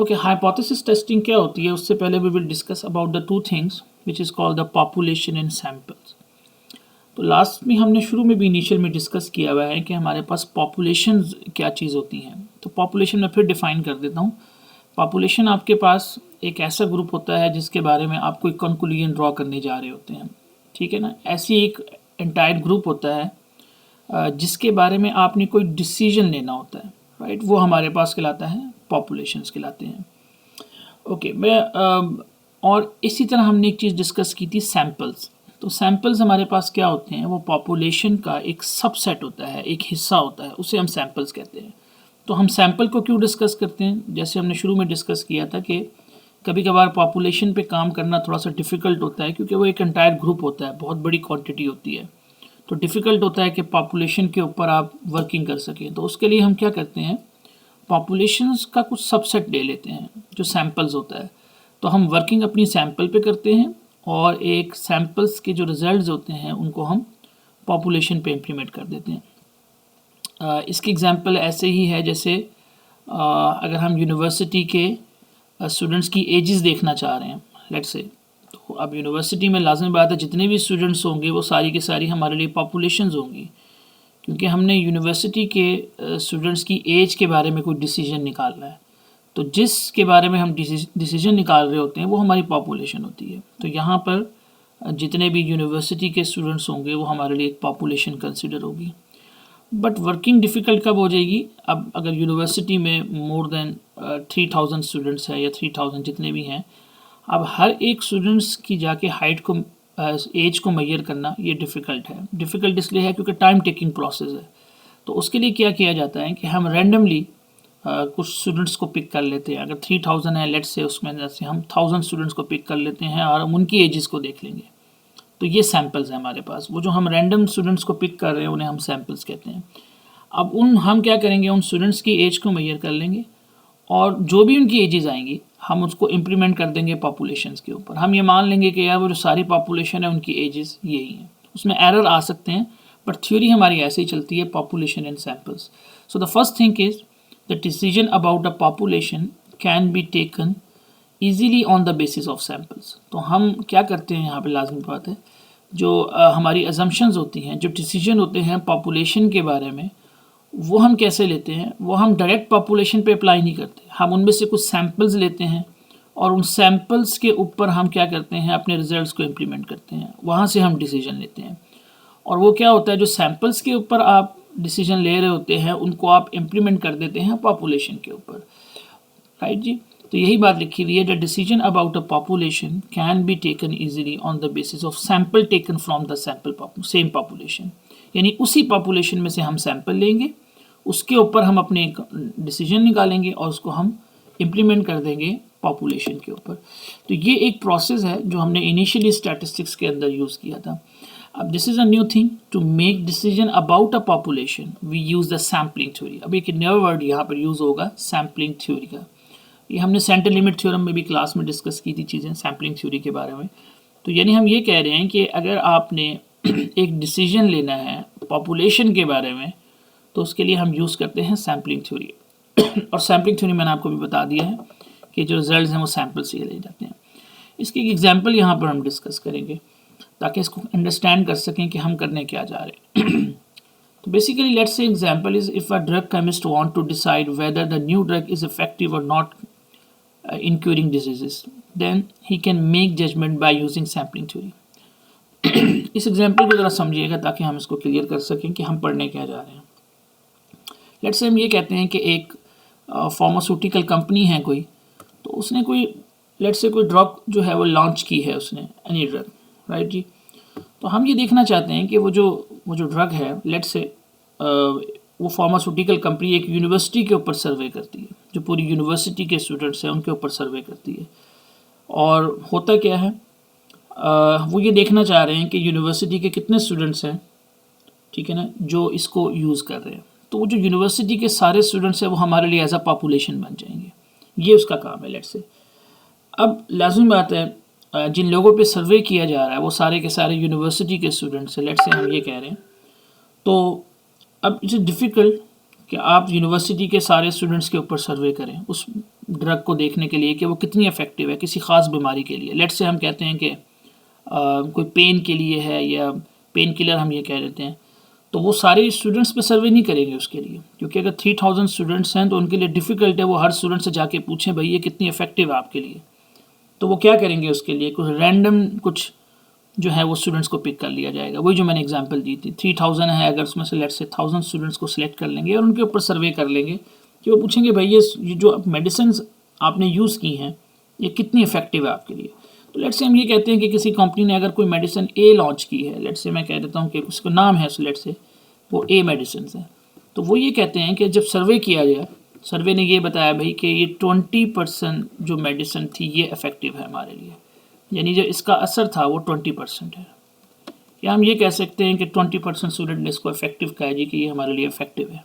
Okay, hypothesis testing क्या होती है उससे पहले we will discuss about the two things which is called the population and samples. तो लास्ट में हमने शुरू में भी इनिशियल में डिस्कस किया हुआ है कि हमारे पास पॉपुलेशन क्या चीज़ होती हैं। तो पॉपुलेशन में फिर डिफ़ाइन कर देता हूँ। पॉपुलेशन आपके पास एक ऐसा ग्रुप होता है जिसके बारे में आप कोई कंक्लूजन ड्रॉ करने जा रहे होते हैं, ठीक है ना। ऐसी एक एंटायर ग्रुप होता है जिसके बारे में आपने कोई डिसीजन लेना होता है, राइट। वो हमारे पास कहलाता है पॉपुलेशंस कहलाते हैं। ओके, और इसी तरह हमने एक चीज़ डिस्कस की थी, सैम्पल्स। तो सैम्पल्स हमारे पास क्या होते हैं, वो पॉपुलेशन का एक सबसेट होता है, एक हिस्सा होता है, उसे हम सैम्पल्स कहते हैं। तो हम सैम्पल को क्यों डिस्कस करते हैं, जैसे हमने शुरू में डिस्कस किया था कि कभी कभार पॉपुलेशन पे काम करना थोड़ा सा डिफ़िकल्ट होता है क्योंकि वो एक एंटायर ग्रुप होता है, बहुत बड़ी क्वांटिटी होती है। तो डिफ़िकल्ट होता है कि पॉपुलेशन के ऊपर आप वर्किंग कर सकें। तो उसके लिए हम क्या करते हैं, पॉपुलेशंस का कुछ सबसेट ले लेते हैं जो सैम्पल्स होता है। तो हम वर्किंग अपनी सैम्पल पे करते हैं और एक सैम्पल्स के जो रिजल्ट्स होते हैं उनको हम पॉपुलेशन पे इम्प्लीमेंट कर देते हैं। इसकी एग्जांपल ऐसे ही है जैसे अगर हम यूनिवर्सिटी के स्टूडेंट्स की एजेस देखना चाह रहे हैं, लेट्स से, तो अब यूनिवर्सिटी में लाजमी बात है जितने भी स्टूडेंट्स होंगे वो सारी की सारी हमारे लिए पॉपुलेशंस होंगी, क्योंकि हमने यूनिवर्सिटी के स्टूडेंट्स की एज के बारे में कोई डिसीजन निकालना है। तो जिसके बारे में हम डिसीजन निकाल रहे होते हैं वो हमारी पॉपुलेशन होती है। तो यहाँ पर जितने भी यूनिवर्सिटी के स्टूडेंट्स होंगे वो हमारे लिए एक पॉपुलेशन कंसिडर होगी। बट वर्किंग डिफ़िकल्ट कब हो जाएगी, अब अगर यूनिवर्सिटी में मोर देन 3000 स्टूडेंट्स है या 3000 जितने भी हैं, अब हर एक स्टूडेंट्स की जाके हाइट को एज को मेजर करना ये डिफ़िकल्ट है। डिफ़िकल्ट इसलिए है क्योंकि टाइम टेकिंग प्रोसेस है। तो उसके लिए क्या किया जाता है कि हम रैंडमली कुछ स्टूडेंट्स को पिक कर लेते हैं। अगर 3000 है लेट्स से, उसमें से हम 1000 स्टूडेंट्स को पिक कर लेते हैं और हम उनकी एजेस को देख लेंगे। तो ये सैम्पल्स हैं हमारे पास। वो जो हम रैंडम स्टूडेंट्स को पिक कर रहे हैं उन्हें हम सैम्पल्स कहते हैं। अब हम क्या करेंगे, उन स्टूडेंट्स की एज को मेजर कर लेंगे और जो भी उनकी एजेस आएंगी हम उसको इम्प्लीमेंट कर देंगे पॉपुलेशंस के ऊपर। हम ये मान लेंगे कि यार वो जो सारी पॉपुलेशन है उनकी एजेस यही हैं। उसमें एरर आ सकते हैं बट थ्योरी हमारी ऐसे ही चलती है, population and samples. So the first thing is the decision about a population can be taken easily on the basis of samples. तो हम क्या करते हैं, यहाँ पे लाजमी बात है, जो हमारी अजम्पशंस होती हैं, जो डिसीजन होते हैं पॉपुलेशन के बारे में, वो हम कैसे लेते हैं, वो हम डायरेक्ट पॉपुलेशन पे अप्लाई नहीं करते। हम उनमें से कुछ सैम्पल्स लेते हैं और उन सैम्पल्स के ऊपर हम क्या करते हैं, अपने रिजल्ट्स को इम्प्लीमेंट करते हैं, वहाँ से हम डिसीजन लेते हैं। और वो क्या होता है, जो सैम्पल्स के ऊपर आप डिसीजन ले रहे होते हैं उनको आप इम्प्लीमेंट कर देते हैं पॉपुलेशन के ऊपर, राइट जी। तो यही बात लिखी हुई है, the decision about a population can be taken easily on the basis of sample taken from the sample same population. यानी उसी पॉपुलेशन में से हम सैम्पल लेंगे, उसके ऊपर हम अपने डिसीजन निकालेंगे और उसको हम इम्प्लीमेंट कर देंगे पॉपुलेशन के ऊपर। तो ये एक प्रोसेस है जो हमने इनिशियली स्टैटिस्टिक्स के अंदर यूज़ किया था। अब this is a new thing, to make decision about a population we use the sampling theory. अब एक नया वर्ड यहाँ पर यूज़ होगा सैम्पलिंग थ्योरी का। ये हमने सेंटर लिमिट थ्योरम में भी क्लास में डिस्कस की थी चीज़ें सैम्पलिंग थ्योरी के बारे में। तो यानी हम ये कह रहे हैं कि अगर आपने एक डिसीजन लेना है पॉपुलेशन के बारे में तो उसके लिए हम यूज़ करते हैं सैम्पलिंग थ्योरी। और सैम्पलिंग थ्योरी मैंने आपको भी बता दिया है कि जो रिजल्ट्स हैं वो सैम्पल से ले जाते हैं। इसकी एक एग्जांपल यहाँ पर हम डिस्कस करेंगे ताकि इसको अंडरस्टैंड कर सकें कि हम करने क्या जा रहे हैं। तो basically let's say example is if a drug chemist want to decide whether the new drug is effective और not in curing diseases, then he can make judgment by using sampling theory। इस example को ज़रा समझिएगा ताकि हम इसको clear कर सकें कि हम पढ़ने क्या जा रहे हैं। लेट्स से हम ये कहते हैं कि एक फार्मास्यूटिकल कंपनी है कोई, तो उसने कोई लेट्स से कोई ड्रग जो है वो लॉन्च की है उसने, एनी ड्रग, राइट जी। तो हम ये देखना चाहते हैं कि वो जो ड्रग है लेट्स से वो फार्मास्यूटिकल कंपनी एक यूनिवर्सिटी के ऊपर सर्वे करती है, जो पूरी यूनिवर्सिटी के स्टूडेंट्स हैं उनके ऊपर सर्वे करती है। और होता क्या है, वो ये देखना चाह रहे हैं कि यूनिवर्सिटी के कितने स्टूडेंट्स हैं, ठीक है ना, जो इसको यूज़ कर रहे हैं। तो वो जो यूनिवर्सिटी के सारे स्टूडेंट्स हैं वो हमारे लिए एज अ पॉपुलेशन बन जाएंगे, ये उसका काम है लेट्स से। अब लाज़मी बात है जिन लोगों पे सर्वे किया जा रहा है वो सारे के सारे यूनिवर्सिटी के स्टूडेंट्स हैं, लेट्स से हम ये कह रहे हैं। तो अब इट्स डिफ़िकल्ट कि आप यूनिवर्सिटी के सारे स्टूडेंट्स के ऊपर सर्वे करें, उस ड्रग को देखने के लिए कि वो कितनी इफ़ेक्टिव है किसी ख़ास बीमारी के लिए। लेट्स से हम कहते हैं कि कोई पेन के लिए है या पेन किलर हम ये कह देते हैं, तो वो सारे स्टूडेंट्स पे सर्वे नहीं करेंगे उसके लिए, क्योंकि अगर 3000 स्टूडेंट्स हैं तो उनके लिए डिफ़िकल्ट है वो हर स्टूडेंट से जाके पूछें भाई ये कितनी इफ़ेक्टिव है आपके लिए। तो वो क्या करेंगे उसके लिए, कुछ रैंडम कुछ जो है वो स्टूडेंट्स को पिक कर लिया जाएगा। वही जो मैंने एग्जांपल दी थी, 3000 है, अगर उसमें से लेट्स से 1000 स्टूडेंट्स को सिलेक्ट कर लेंगे और उनके ऊपर सर्वे कर लेंगे कि वो पूछेंगे भाई ये जो मेडिसिन आपने यूज़ की हैं ये कितनी इफ़ेक्टिव है आपके लिए। तो लेट्स से हम ये कहते हैं कि किसी कंपनी ने अगर कोई मेडिसिन ए लॉन्च की है, लेट्स से मैं कह देता हूँ कि उसका नाम है, सो लेट्स से वो ए मेडिसिन है, तो वो ये कहते हैं कि जब सर्वे किया गया, सर्वे ने ये बताया भाई कि ये 20% जो मेडिसिन थी ये इफ़ेक्टिव है हमारे लिए, यानी जो इसका असर था वो 20% है। या हम ये कह सकते हैं कि 20% स्टूडेंट ने इसको इफेक्टिव कहा जी कि ये हमारे लिए इफेक्टिव है।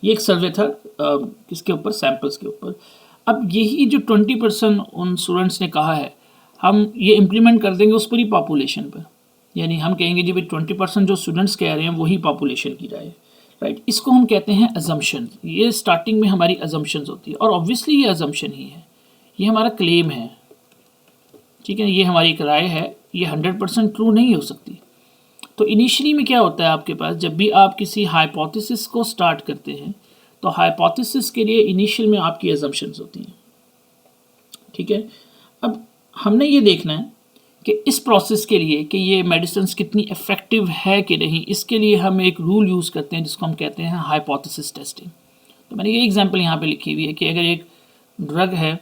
ये एक सर्वे था किसके ऊपर, सैम्पल्स के ऊपर। अब यही जो 20% उन स्टूडेंट्स ने कहा है, हम ये इम्प्लीमेंट कर देंगे उस पूरी पॉपुलेशन पर, यानी हम कहेंगे जी भाई 20% जो स्टूडेंट्स कह रहे हैं वही पॉपुलेशन की राय है, राइट। इसको हम कहते हैं अजम्पशन। ये स्टार्टिंग में हमारी अजम्पशंस होती है और ऑब्वियसली ये अजम्पशन ही है, ये हमारा क्लेम है, ठीक है, ये हमारी एक राय है, ये 100% ट्रू नहीं हो सकती। तो इनिशियली में क्या होता है आपके पास, जब भी आप किसी हाइपोथेसिस को स्टार्ट करते हैं तो हाइपोथेसिस के लिए इनिशियल में आपकी अजम्पशंस होती हैं, ठीक है। अब हमने ये देखना है कि इस प्रोसेस के लिए कि ये मेडिसिन कितनी इफ़ेक्टिव है कि नहीं, इसके लिए हम एक रूल यूज़ करते हैं जिसको हम कहते हैं हाइपोथेसिस टेस्टिंग। तो मैंने ये एग्जांपल यहाँ पे लिखी हुई है कि अगर एक ड्रग है,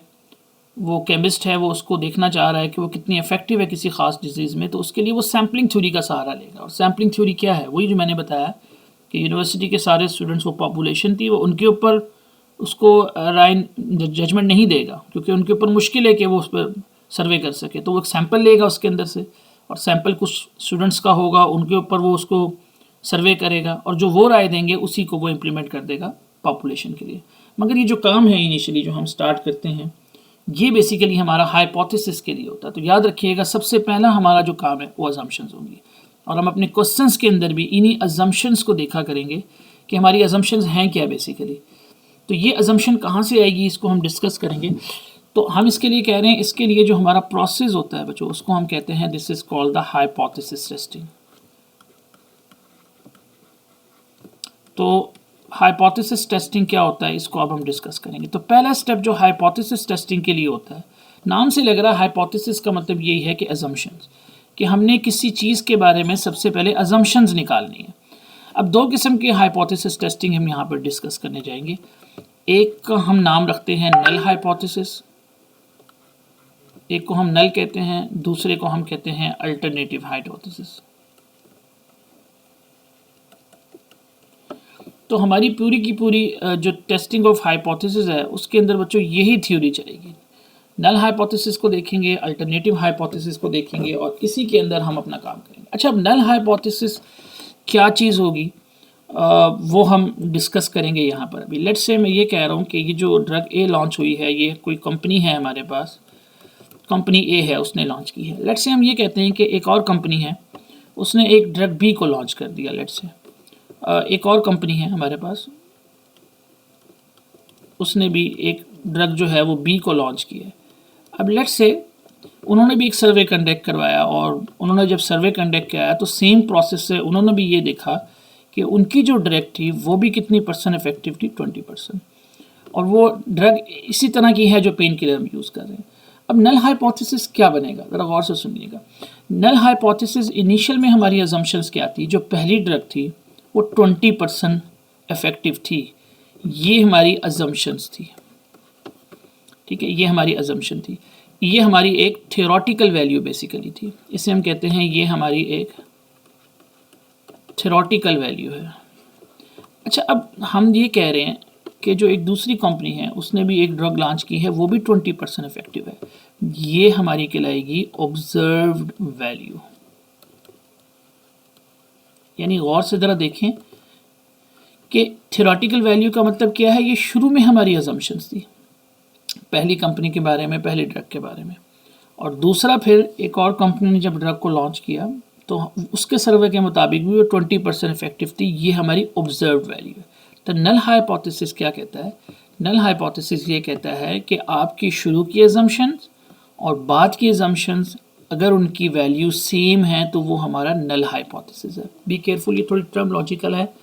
वो केमिस्ट है, वो उसको देखना चाह रहा है कि वो कितनी इफेक्टिव है किसी खास डिजीज़ में, तो उसके लिए वो सैम्पलिंग थ्योरी का सहारा लेगा। और सैम्पलिंग थ्योरी क्या है, वही जो मैंने बताया कि यूनिवर्सिटी के सारे स्टूडेंट्स, वो पॉपुलेशन थी, वो उनके ऊपर उसको राय जजमेंट नहीं देगा, क्योंकि उनके ऊपर मुश्किल है कि वो उस पर सर्वे कर सके। तो वो एक सैम्पल लेगा उसके अंदर से, और सैम्पल कुछ स्टूडेंट्स का होगा, उनके ऊपर वो उसको सर्वे करेगा और जो वो राय देंगे उसी को वो इम्प्लीमेंट कर देगा पॉपुलेशन के लिए। मगर ये जो काम है इनिशियली जो हम स्टार्ट करते हैं, ये बेसिकली हमारा हाइपोथेसिस के लिए होता है। तो याद रखिएगा, सबसे पहला हमारा जो काम है वो अजम्पशंस होंगी, और हम अपने क्वेश्चंस के अंदर भी इन्हीं अजम्पशंस को देखा करेंगे कि हमारी अजम्पशंस हैं क्या बेसिकली। तो ये अजम्पशन कहाँ से आएगी, इसको हम डिस्कस करेंगे। तो हम इसके लिए कह रहे हैं, इसके लिए जो हमारा प्रोसेस होता है बच्चों, उसको हम कहते हैं this is called the hypothesis testing. तो हाइपोथेसिस टेस्टिंग क्या होता है, इसको अब हम डिस्कस करेंगे। तो पहला स्टेप जो हाइपोथेसिस टेस्टिंग के लिए होता है, नाम से लग रहा है हाइपोथेसिस का मतलब यही है कि अजम्पशंस, कि हमने किसी चीज़ के बारे में सबसे पहले अजम्पशंस निकालनी है। अब दो किस्म की हाइपोथेसिस टेस्टिंग हम यहाँ पर डिस्कस करने जाएंगे। एक का हम नाम रखते हैं नल हाइपोथेसिस, एक को हम नल कहते हैं, दूसरे को हम कहते हैं अल्टरनेटिव हाइपोथेसिस। तो हमारी पूरी की पूरी जो टेस्टिंग ऑफ हाइपोथेसिस है उसके अंदर बच्चों यही थ्योरी चलेगी। नल हाइपोथेसिस को देखेंगे, अल्टरनेटिव हाइपोथेसिस को देखेंगे, और इसी के अंदर हम अपना काम करेंगे। अच्छा, अब नल हाइपोथेसिस क्या चीज़ होगी वो हम डिस्कस करेंगे यहाँ पर। अभी लेट्स से मैं ये कह रहा हूँ कि ये जो ड्रग ए लॉन्च हुई है, ये कोई कंपनी है हमारे पास, कंपनी ए है, उसने लॉन्च की है। लेट्स से हम ये कहते हैं कि एक और कंपनी है, उसने एक ड्रग बी को लॉन्च कर दिया। लेट्स से एक और कंपनी है हमारे पास, उसने भी एक ड्रग जो है वो बी को लॉन्च की है। अब लेट्स से उन्होंने भी एक सर्वे कंडक्ट करवाया, और उन्होंने जब सर्वे कंडक्ट किया तो सेम प्रोसेस से उन्होंने भी ये देखा कि उनकी जो ड्रग थी वो भी कितनी परसेंट इफेक्टिव थी, 20%, और वो ड्रग इसी तरह की है जो पेन किलर हम यूज़ कर रहे हैं। अब नल हाइपोथेसिस क्या बनेगा, ज़रा गौर से सुनिएगा। नल हाइपोथेसिस इनिशियल में हमारी अजम्पशंस क्या थी, जो पहली ड्रग थी वो 20% इफेक्टिव थी, ये हमारी अजम्पशंस थी, ठीक है, ये हमारी अजम्पशन थी, ये हमारी एक थ्योरेटिकल वैल्यू बेसिकली थी, इसे हम कहते हैं ये हमारी एक थ्योरेटिकल वैल्यू है। अच्छा, अब हम ये कह रहे हैं कि जो एक दूसरी कंपनी है उसने भी एक ड्रग लॉन्च की है, वो भी 20% इफेक्टिव है, ये हमारी कहलाएगी ऑब्जर्व्ड वैल्यू। यानी गौर से ज़रा देखें कि थ्योरेटिकल वैल्यू का मतलब क्या है, ये शुरू में हमारी अजम्पशंस थी पहली कंपनी के बारे में, पहली ड्रग के बारे में, और दूसरा फिर एक और कंपनी ने जब ड्रग को लॉन्च किया तो उसके सर्वे के मुताबिक भी वो 20% इफेक्टिव थी, ये हमारी ऑब्जर्व्ड वैल्यू है। तो नल हाइपोथेसिस क्या कहता है, नल हाइपोथेसिस ये कहता है कि आपकी शुरू की अजम्पशंस और बाद की अजम्पशंस अगर उनकी वैल्यू सेम है तो वो हमारा नल हाइपोथेसिस है। बी केयरफुल, ये थोड़ी टर्म लॉजिकल है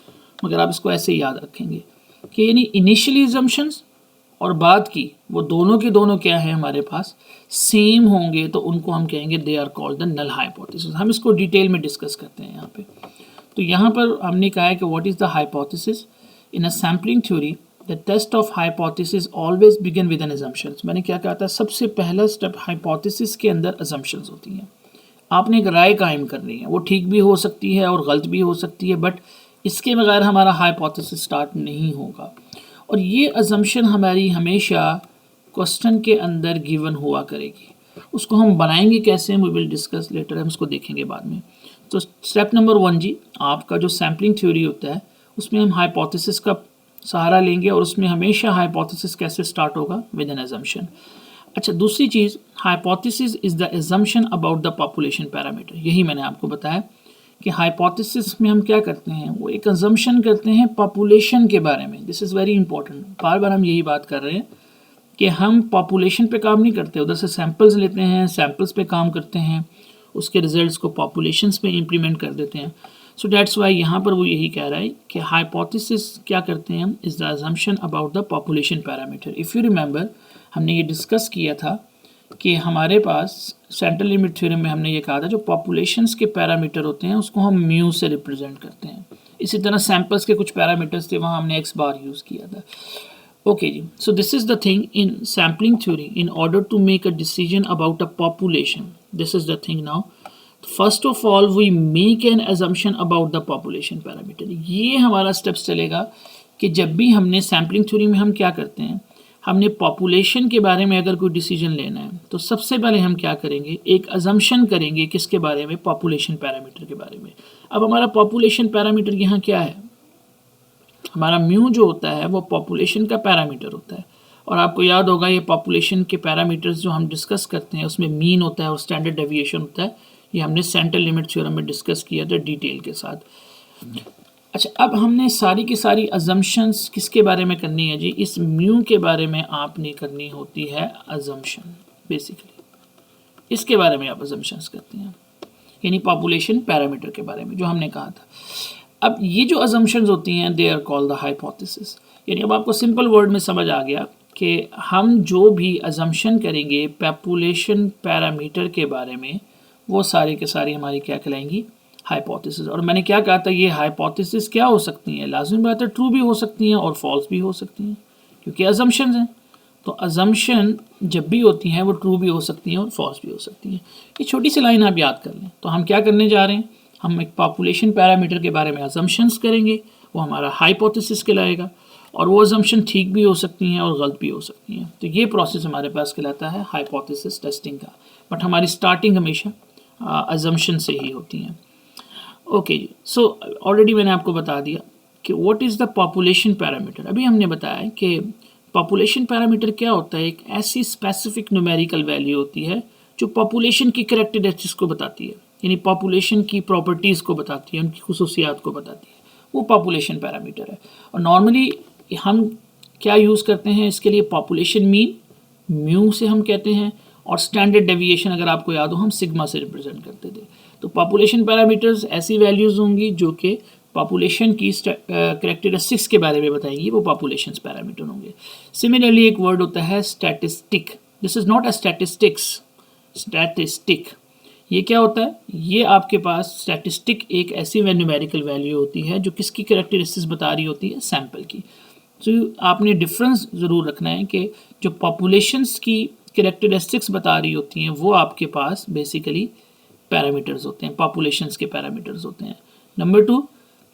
मगर आप इसको ऐसे ही याद रखेंगे कि यानी इनिशियली अजम्पशंस और बाद की वो दोनों के दोनों क्या है हमारे पास सेम होंगे तो उनको हम कहेंगे they are called the null hypothesis. हम इसको डिटेल में डिस्कस करते हैं यहाँ पे। तो यहाँ पर हमने कहा है कि what is the hypothesis in a sampling theory. The test of hypothesis always begin with an assumptions. मैंने क्या कहा था, सबसे पहला स्टेप हाइपोथेसिस के अंदर अजम्पशंस होती हैं। आपने एक राय कायम करनी है, वो ठीक भी हो सकती है और गलत भी हो सकती है, बट इसके बगैर हमारा हाइपोथेसिस स्टार्ट नहीं होगा। और ये अजम्पशन हमारी हमेशा क्वेश्चन के अंदर गिवन हुआ करेगी। उसको हम बनाएंगे कैसे, वी विल डिस्कस लेटर, हम उसको देखेंगे बाद में। तो स्टेप नंबर 1 जी, आपका जो सैम्पलिंग थ्योरी होता है उसमें हम हाइपोथेसिस का सहारा लेंगे और उसमें हमेशा हाइपोथेसिस कैसे स्टार्ट होगा, विद एन अजम्पशन। अच्छा, दूसरी चीज़, hypothesis is the assumption about the population parameter. यही मैंने आपको बताया कि हाइपोथेसिस में हम क्या करते हैं, वो एक अजम्पशन करते हैं पॉपुलेशन के बारे में। दिस इज़ वेरी इंपॉर्टेंट, बार बार हम यही बात कर रहे हैं कि हम पॉपुलेशन पे काम नहीं करते, उधर से सैम्पल्स लेते हैं, सैम्पल्स पे काम करते हैं, उसके रिजल्ट्स को पॉपुलेशंस में इम्प्लीमेंट कर देते हैं। सो डैट्स वाई यहाँ पर वो यही कह रहा है कि हाइपोथेसिस क्या करते हैं हम, is the assumption about the population parameter. If you remember, हमने ये डिस्कस किया था कि हमारे पास सेंट्रल लिमिट थ्योरम में हमने ये कहा था जो पॉपुलेशंस के पैरामीटर होते हैं उसको हम म्यू से रिप्रेजेंट करते हैं। इसी तरह सैम्पल्स के कुछ पैरामीटर्स थे, वहाँ हमने एक्स बार यूज़ किया था। ओके जी, so this is the thing in sampling theory. In order to make a decision about a population, this is the thing now. First of all we make an assumption about the population parameter. ये हमारा steps चलेगा कि जब भी हमने sampling theory में हम क्या करते हैं, हमने पॉपुलेशन के बारे में अगर कोई डिसीजन लेना है तो सबसे पहले हम क्या करेंगे, एक अजम्पशन करेंगे किसके बारे में, पॉपुलेशन पैरामीटर के बारे में। अब हमारा पॉपुलेशन पैरामीटर यहाँ क्या है, हमारा म्यू जो होता है वो पॉपुलेशन का पैरामीटर होता है। और आपको याद होगा ये पॉपुलेशन के पैरामीटर्स जो हम डिस्कस करते हैं उसमें मीन होता है और स्टैंडर्ड डेविएशन होता है। ये हमने सेंट्रल लिमिट थ्योरम में डिस्कस किया था डिटेल के साथ। अच्छा, अब हमने सारी की सारी अजम्पशंस किसके बारे में करनी है जी, इस म्यू के बारे में आपने करनी होती है अजम्पशन। बेसिकली इसके बारे में आप अजम्पशंस करते हैं, यानी पॉपुलेशन पैरामीटर के बारे में जो हमने कहा था। अब ये जो अजम्पशंस होती हैं they are called the hypothesis. यानी अब आपको सिंपल वर्ड में समझ आ गया कि हम जो भी अजम्पशन करेंगे पॉपुलेशन पैरामीटर के बारे में वो सारे के सारी हमारी क्या कहलाएंगी, हाइपोथेसिस। और मैंने क्या कहा था, ये हाइपोथेसिस क्या हो सकती हैं, लाजिमी बात है ट्रू भी हो सकती हैं और फॉल्स भी हो सकती हैं क्योंकि अजम्पशंस हैं। तो अजम्पशन जब भी होती हैं वो ट्रू भी हो सकती हैं और फॉल्स भी हो सकती हैं। ये छोटी सी लाइन आप याद कर लें। तो हम क्या करने जा रहे हैं, हम एक पॉपुलेशन पैरामीटर के बारे में अजम्पशंस करेंगे, वो हमारा हाइपोथेसिस कहलाएगा और वो अजम्पशन ठीक भी हो सकती हैं और गलत भी हो सकती हैं। तो ये प्रोसेस हमारे पास कहलाता है हाइपोथेसिस टेस्टिंग का। बट हमारी स्टार्टिंग हमेशा अजम्पशन से ही होती हैं। ओके जी, सो ऑलरेडी मैंने आपको बता दिया कि what is the population parameter. अभी हमने बताया कि पॉपुलेशन पैरामीटर क्या होता है, एक ऐसी स्पेसिफिक न्यूमेरिकल वैल्यू होती है जो पॉपुलेशन की कैरेक्टरिस्टिक्स को बताती है, यानी पॉपुलेशन की प्रॉपर्टीज़ को बताती है, उनकी खुसूसियात को बताती है, वो पॉपुलेशन पैरामीटर है। और नॉर्मली हम क्या यूज़ करते हैं इसके लिए, पॉपुलेशन मीन म्यू से हम कहते हैं और स्टैंडर्ड डेविएशन अगर आपको याद हो हम सिग्मा से रिप्रेजेंट करते थे। तो पॉपुलेशन पैरामीटर्स ऐसी वैल्यूज़ होंगी जो कि पॉपुलेशन की कैरेक्टरिस्टिक्स के बारे में बताएंगी, वो पॉपुलेशन पैरामीटर होंगे। सिमिलरली एक वर्ड होता है statistic. This is not a statistics, statistic ये क्या होता है, ये आपके पास स्टैटिस्टिक एक ऐसी न्यूमेरिकल वैल्यू होती है जो किसकी कैरेक्टरिस्टिक्स बता रही होती है, सैंपल की। तो आपने डिफरेंस ज़रूर रखना है कि जो पॉपुलेशंस की कैरेक्टरिस्टिक्स बता रही होती हैं वो आपके पास बेसिकली पैरामीटर्स होते हैं, पॉपुलेशंस के पैरामीटर्स होते हैं। नंबर 2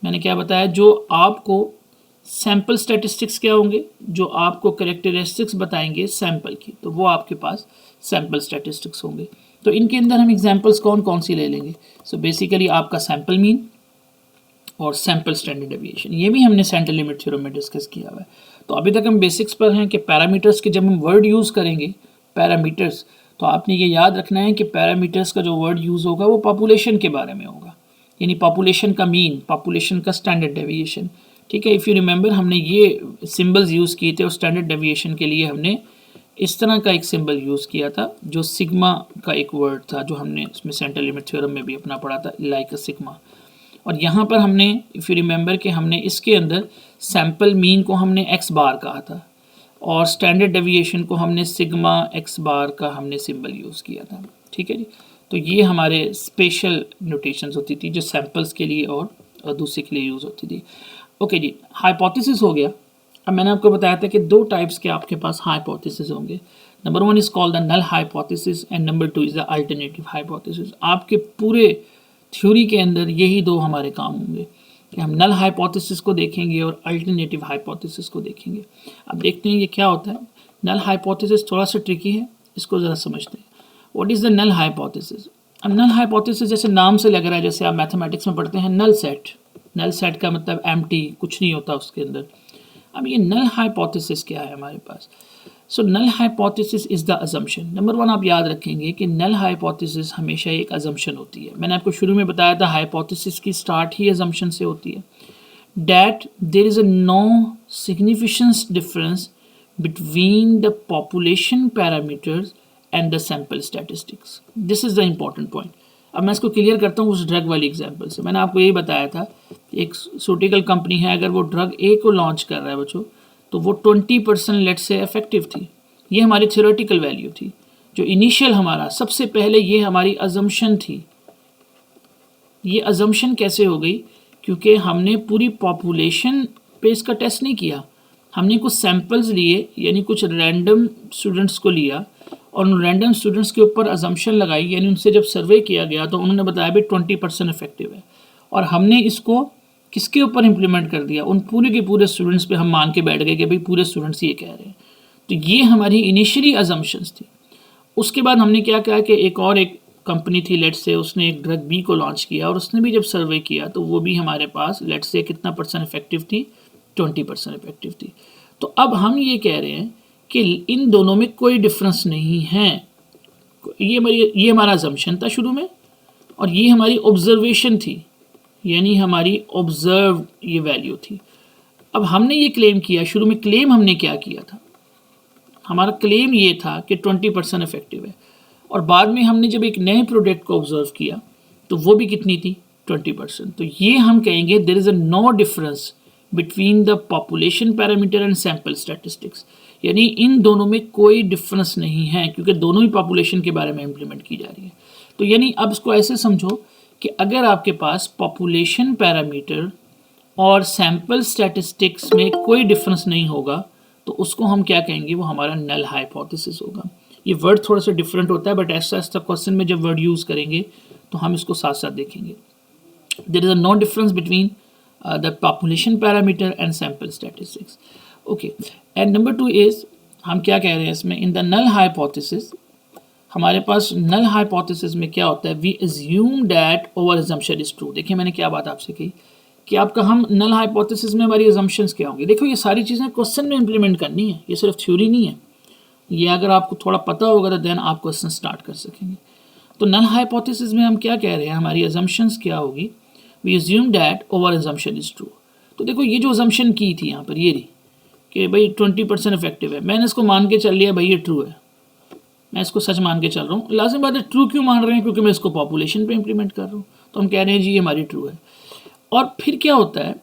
मैंने क्या बताया, जो आपको सैंपल स्टैटिस्टिक्स क्या होंगे, जो आपको कैरेक्टरिस्टिक्स बताएंगे सैंपल की, तो वो आपके पास सैंपल स्टैटिस्टिक्स होंगे। तो इनके अंदर हम एग्जांपल्स कौन कौन सी ले लेंगे, सो बेसिकली आपका सैंपल मीन और सैंपल स्टैंडर्ड डेविएशन, ये भी हमने सेंट्रल लिमिट थ्योरम में डिस्कस किया हुआ है। तो अभी तक हम बेसिक्स पर हैं कि पैरामीटर्स के जब हम वर्ड यूज़ करेंगे पैरामीटर्स, तो आपने ये याद रखना है कि पैरामीटर्स का जो वर्ड यूज़ होगा वो पॉपुलेशन के बारे में होगा, यानी पॉपुलेशन का मीन, पॉपुलेशन का स्टैंडर्ड डेविएशन, ठीक है। इफ़ यू रिमेंबर हमने ये सिंबल्स यूज़ किए थे और स्टैंडर्ड डेविएशन के लिए हमने इस तरह का एक सिंबल यूज़ किया था जो सिग्मा का एक वर्ड था, जो हमने उसमें सेंटर लिमिट थ्योरम में भी अपना पढ़ा था, लाइक अ सिग्मा। और यहाँ पर हमने इफ़ यू रिमेंबर कि हमने इसके अंदर सैम्पल मीन को हमने एक्स बार कहा था और स्टैंडर्ड डेविएशन को हमने सिग्मा एक्स बार का हमने सिंबल यूज़ किया था। ठीक है जी। तो ये हमारे स्पेशल नोटेशंस होती थी जो सैम्पल्स के लिए और दूसरे के लिए यूज़ होती थी। ओके जी, हाइपोथेसिस हो गया। अब मैंने आपको बताया था कि दो टाइप्स के आपके पास हाइपोथेसिस होंगे। Number 1 is called the null hypothesis and number 2 is the alternative hypothesis. आपके पूरे थ्योरी के अंदर यही दो हमारे काम होंगे कि हम नल हाइपोथेसिस को देखेंगे और अल्टरनेटिव हाइपोथेसिस को देखेंगे। अब देखते हैं ये क्या होता है। नल हाइपोथेसिस थोड़ा सा ट्रिकी है, इसको ज़रा समझते हैं। What is the null hypothesis? अब नल हाइपोथेसिस जैसे नाम से लग रहा है, जैसे आप मैथमेटिक्स में पढ़ते हैं नल सेट। नल सेट का मतलब एम्प्टी, कुछ नहीं होता उसके अंदर। अब ये नल हाइपोथेसिस क्या है हमारे पास? So null hypothesis is the assumption. Number 1 आप याद रखेंगे कि नल हाइपोथेसिस हमेशा एक अजम्पशन होती है। मैंने आपको शुरू में बताया था हाइपोथेसिस की स्टार्ट ही अजम्पशन से होती है। That there is a no significance difference between the population parameters and the sample statistics. This is the important point. अब मैं इसको क्लियर करता हूँ उस ड्रग वाली एग्जांपल से। मैंने आपको यही बताया था, एक सूटिकल कंपनी है, अगर वो ड्रग ए को लॉन्च कर रहा है बच्चों, तो वो 20% लेट से इफेक्टिव थी। ये हमारी थ्योरेटिकल वैल्यू थी। जो इनिशियल हमारा सबसे पहले ये हमारी अजम्पशन थी। ये अजम्पशन कैसे हो गई? क्योंकि हमने पूरी पॉपुलेशन पे इसका टेस्ट नहीं किया। हमने कुछ सैंपल्स लिए, यानी कुछ रैंडम स्टूडेंट्स को लिया और उन रैंडम स्टूडेंट्स के ऊपर अजम्पशन लगाई, यानी उनसे जब सर्वे किया गया तो उन्होंने बताया भी 20% इफेक्टिव है। और हमने इसको किसके ऊपर इम्प्लीमेंट कर दिया? उन पूरे के पूरे स्टूडेंट्स पे हम मान के बैठ गए कि भाई पूरे स्टूडेंट्स ये कह रहे हैं। तो ये हमारी इनिशियली अजम्पशंस थी। उसके बाद हमने क्या कहा कि एक कंपनी थी लेट से, उसने एक ड्रग बी को लॉन्च किया और उसने भी जब सर्वे किया तो वो भी हमारे पास लेट से कितना परसेंट इफेक्टिव थी? 20% इफेक्टिव थी। तो अब हम ये कह रहे हैं कि इन दोनों में कोई डिफरेंस नहीं है। ये हमारा अजम्पशन था शुरू में और ये हमारी ऑब्जर्वेशन थी, यानी हमारी ऑब्जर्व ये वैल्यू थी। अब हमने ये क्लेम किया, शुरू में क्लेम हमने क्या किया था? हमारा क्लेम ये था कि 20% इफेक्टिव है और बाद में हमने जब एक नए प्रोडक्ट को ऑब्जर्व किया तो वो भी कितनी थी? 20%। तो ये हम कहेंगे there is a no difference between the population parameter and sample statistics, यानी इन दोनों में कोई डिफरेंस नहीं है क्योंकि दोनों ही पॉपुलेशन के बारे में इम्प्लीमेंट की जा रही है। तो यानी अब इसको ऐसे समझो कि अगर आपके पास पॉपुलेशन पैरामीटर और सैम्पल स्टैटिस्टिक्स में कोई डिफरेंस नहीं होगा तो उसको हम क्या कहेंगे? वो हमारा नल हाइपोथेसिस होगा। ये वर्ड थोड़ा सा डिफरेंट होता है, बट ऐसा क्वेश्चन में जब वर्ड यूज़ करेंगे तो हम इसको साथ साथ देखेंगे। There is a no difference between the population parameter and sample statistics. Okay, and number 2 is, हम क्या कह रहे हैं इसमें? इन द नल हाइपोथेसिस, हमारे पास नल हाइपोथेसिस में क्या होता है? We assume that our assumption is true. देखिए मैंने क्या बात आपसे कही कि आपका हम नल हाइपोथेसिस में हमारी अजम्पशंस क्या होंगी। देखो ये सारी चीज़ें क्वेश्चन में इंप्लीमेंट करनी है, ये सिर्फ थ्योरी नहीं है। ये अगर आपको थोड़ा पता होगा तो देन आप क्वेश्चन स्टार्ट कर सकेंगे। तो नल हाइपोथेसिस में हम क्या कह रहे हैं? हमारी अजम्पशंस क्या होगी? We assume that our assumption is true. तो देखो ये जो अजम्पशन की थी यहाँ पर ये रही कि भाई 20% इफेक्टिव है, मैंने इसको मान के चल लिया भाई ये ट्रू है, मैं इसको सच मान के चल रहा हूँ। लाजिम बात है, ट्रू क्यों मान रहे हैं? क्योंकि मैं इसको पॉपुलेशन पे इंप्लीमेंट कर रहा हूँ, तो हम कह रहे हैं जी ये हमारी ट्रू है। और फिर क्या होता है,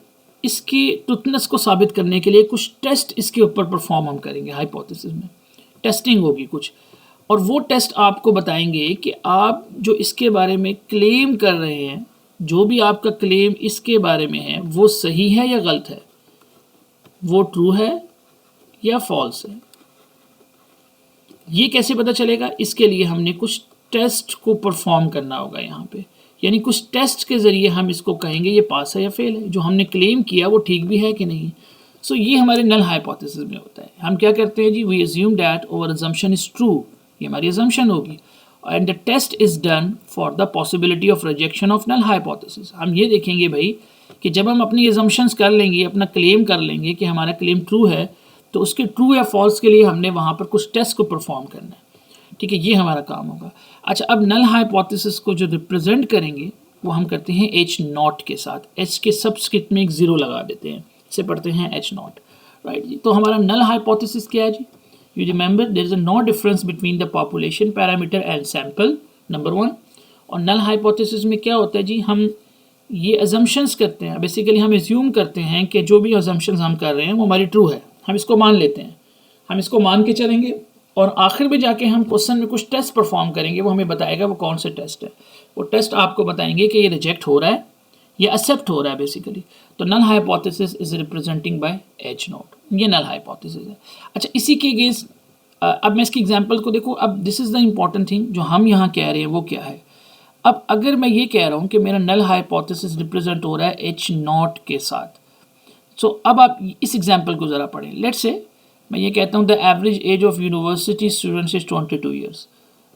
इसकी ट्रूथनेस को साबित करने के लिए कुछ टेस्ट इसके ऊपर परफॉर्म हम करेंगे। हाइपोथेसिस में टेस्टिंग होगी कुछ, और वो टेस्ट आपको बताएंगे कि आप जो इसके बारे में क्लेम कर रहे हैं, जो भी आपका क्लेम इसके बारे में है, वो सही है या गलत है, वो ट्रू है या फॉल्स है। ये कैसे पता चलेगा? इसके लिए हमने कुछ टेस्ट को परफॉर्म करना होगा यहाँ पे, यानी कुछ टेस्ट के ज़रिए हम इसको कहेंगे ये पास है या फेल है, जो हमने क्लेम किया वो ठीक भी है कि नहीं। सो ये हमारे नल हाइपोथेसिस में होता है। हम क्या करते हैं जी? We assume that our assumption is true, ये हमारी अजम्पशन होगी, and the test is done for the possibility of rejection of null hypothesis. हम ये देखेंगे भाई कि जब हम अपनी अजम्पशंस कर लेंगे, अपना क्लेम कर लेंगे कि हमारा क्लेम ट्रू है, तो उसके ट्रू या फॉल्स के लिए हमने वहाँ पर कुछ टेस्ट को परफॉर्म करना है। ठीक है, ये हमारा काम होगा। अच्छा, अब नल हाइपोथेसिस को जो रिप्रेजेंट करेंगे वो हम करते हैं H0 के साथ। H के सबस्क्रिप्ट में एक 0 लगा देते हैं, से पढ़ते हैं H नॉट, राइट जी। तो हमारा नल हाइपोथेसिस क्या है जी? You remember there is no difference between the population parameter and sample, number 1। और नल हाइपोथेसिस में क्या होता है जी, हम ये अजम्पशंस करते हैं, बेसिकली हम एज्यूम करते हैं कि जो भी अजम्पशंस हम कर रहे हैं वो हमारी ट्रू है, हम इसको मान लेते हैं, हम इसको मान के चलेंगे और आखिर में जाके हम क्वेश्चन में कुछ टेस्ट परफॉर्म करेंगे, वो हमें बताएगा वो कौन से टेस्ट है। वो टेस्ट आपको बताएंगे कि ये रिजेक्ट हो रहा है, ये एक्सेप्ट हो रहा है बेसिकली। तो null hypothesis is representing by H naught, ये नल हाइपोथेसिस है। अच्छा, इसी के अगेंस्ट अब मैं इसकी एग्जांपल को देखो, अब this is the important thing जो हम यहाँ कह रहे हैं वो क्या है। अब अगर मैं ये कह रहा हूँ कि मेरा नल हाइपोथेसिस रिप्रेजेंट हो रहा है H नॉट के साथ, सो अब आप इस एग्जांपल को ज़रा पढ़ें। लेट्स से मैं ये कहता हूँ the average age of university students is 22 years.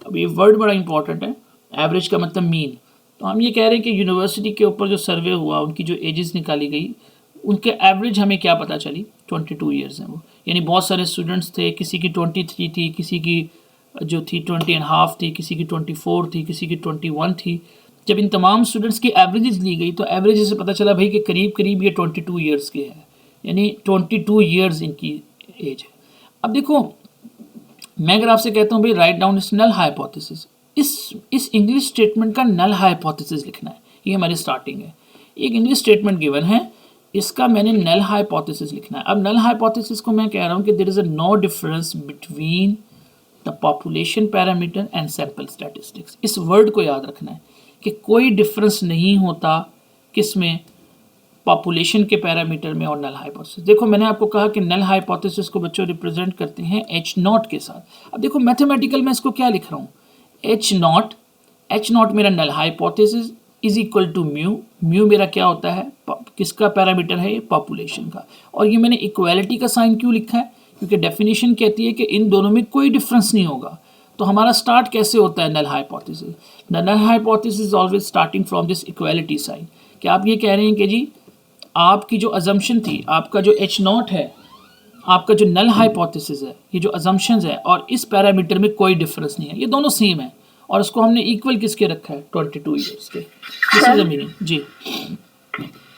अब ये वर्ड बड़ा इंपॉर्टेंट है, एवरेज का मतलब मीन। तो हम ये कह रहे हैं कि यूनिवर्सिटी के ऊपर जो सर्वे हुआ, उनकी जो एजेस निकाली गई, उनके एवरेज हमें क्या पता चली, 22 ईयर्स हैं वो। यानी बहुत सारे स्टूडेंट्स थे, किसी की 23 थी, किसी की जो थी 20.5 थी, किसी की 24 थी, किसी की 21 थी। जब इन तमाम स्टूडेंट्स की एवरेजेस ली गई तो एवरेज से पता चला भाई कि करीब करीब ये 22 ईयर्स के हैं, यानी 22 ईयर्स इनकी एज है। अब देखो, मैं अगर आपसे कहता हूँ भाई राइट डाउन इस नल हाइपोथेसिस, इस इंग्लिश स्टेटमेंट का नल हाइपोथेसिस लिखना है, ये हमारी स्टार्टिंग है। एक इंग्लिश स्टेटमेंट गिवन है, इसका मैंने नल हाइपोथेसिस लिखना है। अब नल हाइपोथेसिस को मैं कह रहा हूँ कि there is a no difference between the population parameter and sample statistics. इस वर्ड को याद रखना है कि कोई डिफरेंस नहीं होता किस में, पॉपुलेशन के पैरामीटर में और नल हाइपोथेसिस। देखो मैंने आपको कहा कि नल हाइपोथेसिस को बच्चों रिप्रेजेंट करते हैं H नॉट के साथ। अब देखो मैथमेटिकल में इसको क्या लिख रहा हूँ, H नॉट मेरा null hypothesis is equal to mu. Mu मेरा क्या होता है, किसका पैरामीटर है, ये पॉपुलेशन का। और ये मैंने इक्वालिटी का साइन क्यों लिखा है, क्योंकि डेफिनेशन कहती है कि इन दोनों में कोई डिफरेंस नहीं होगा। तो हमारा स्टार्ट कैसे होता है null hypothesis, the null hypothesis is always starting from this equality sign. कि आप ये कह रहे हैं कि जी आपकी जो अजम्पशन थी, आपका जो H नॉट है, आपका जो नल हाइपोथेसिस है, ये जो अजम्पशंस है और इस पैरामीटर में कोई डिफरेंस नहीं है, ये दोनों सेम है। और उसको हमने इक्वल किसके रखा है, 22 ईयर्स के। दिस इज द मीनिंग जी।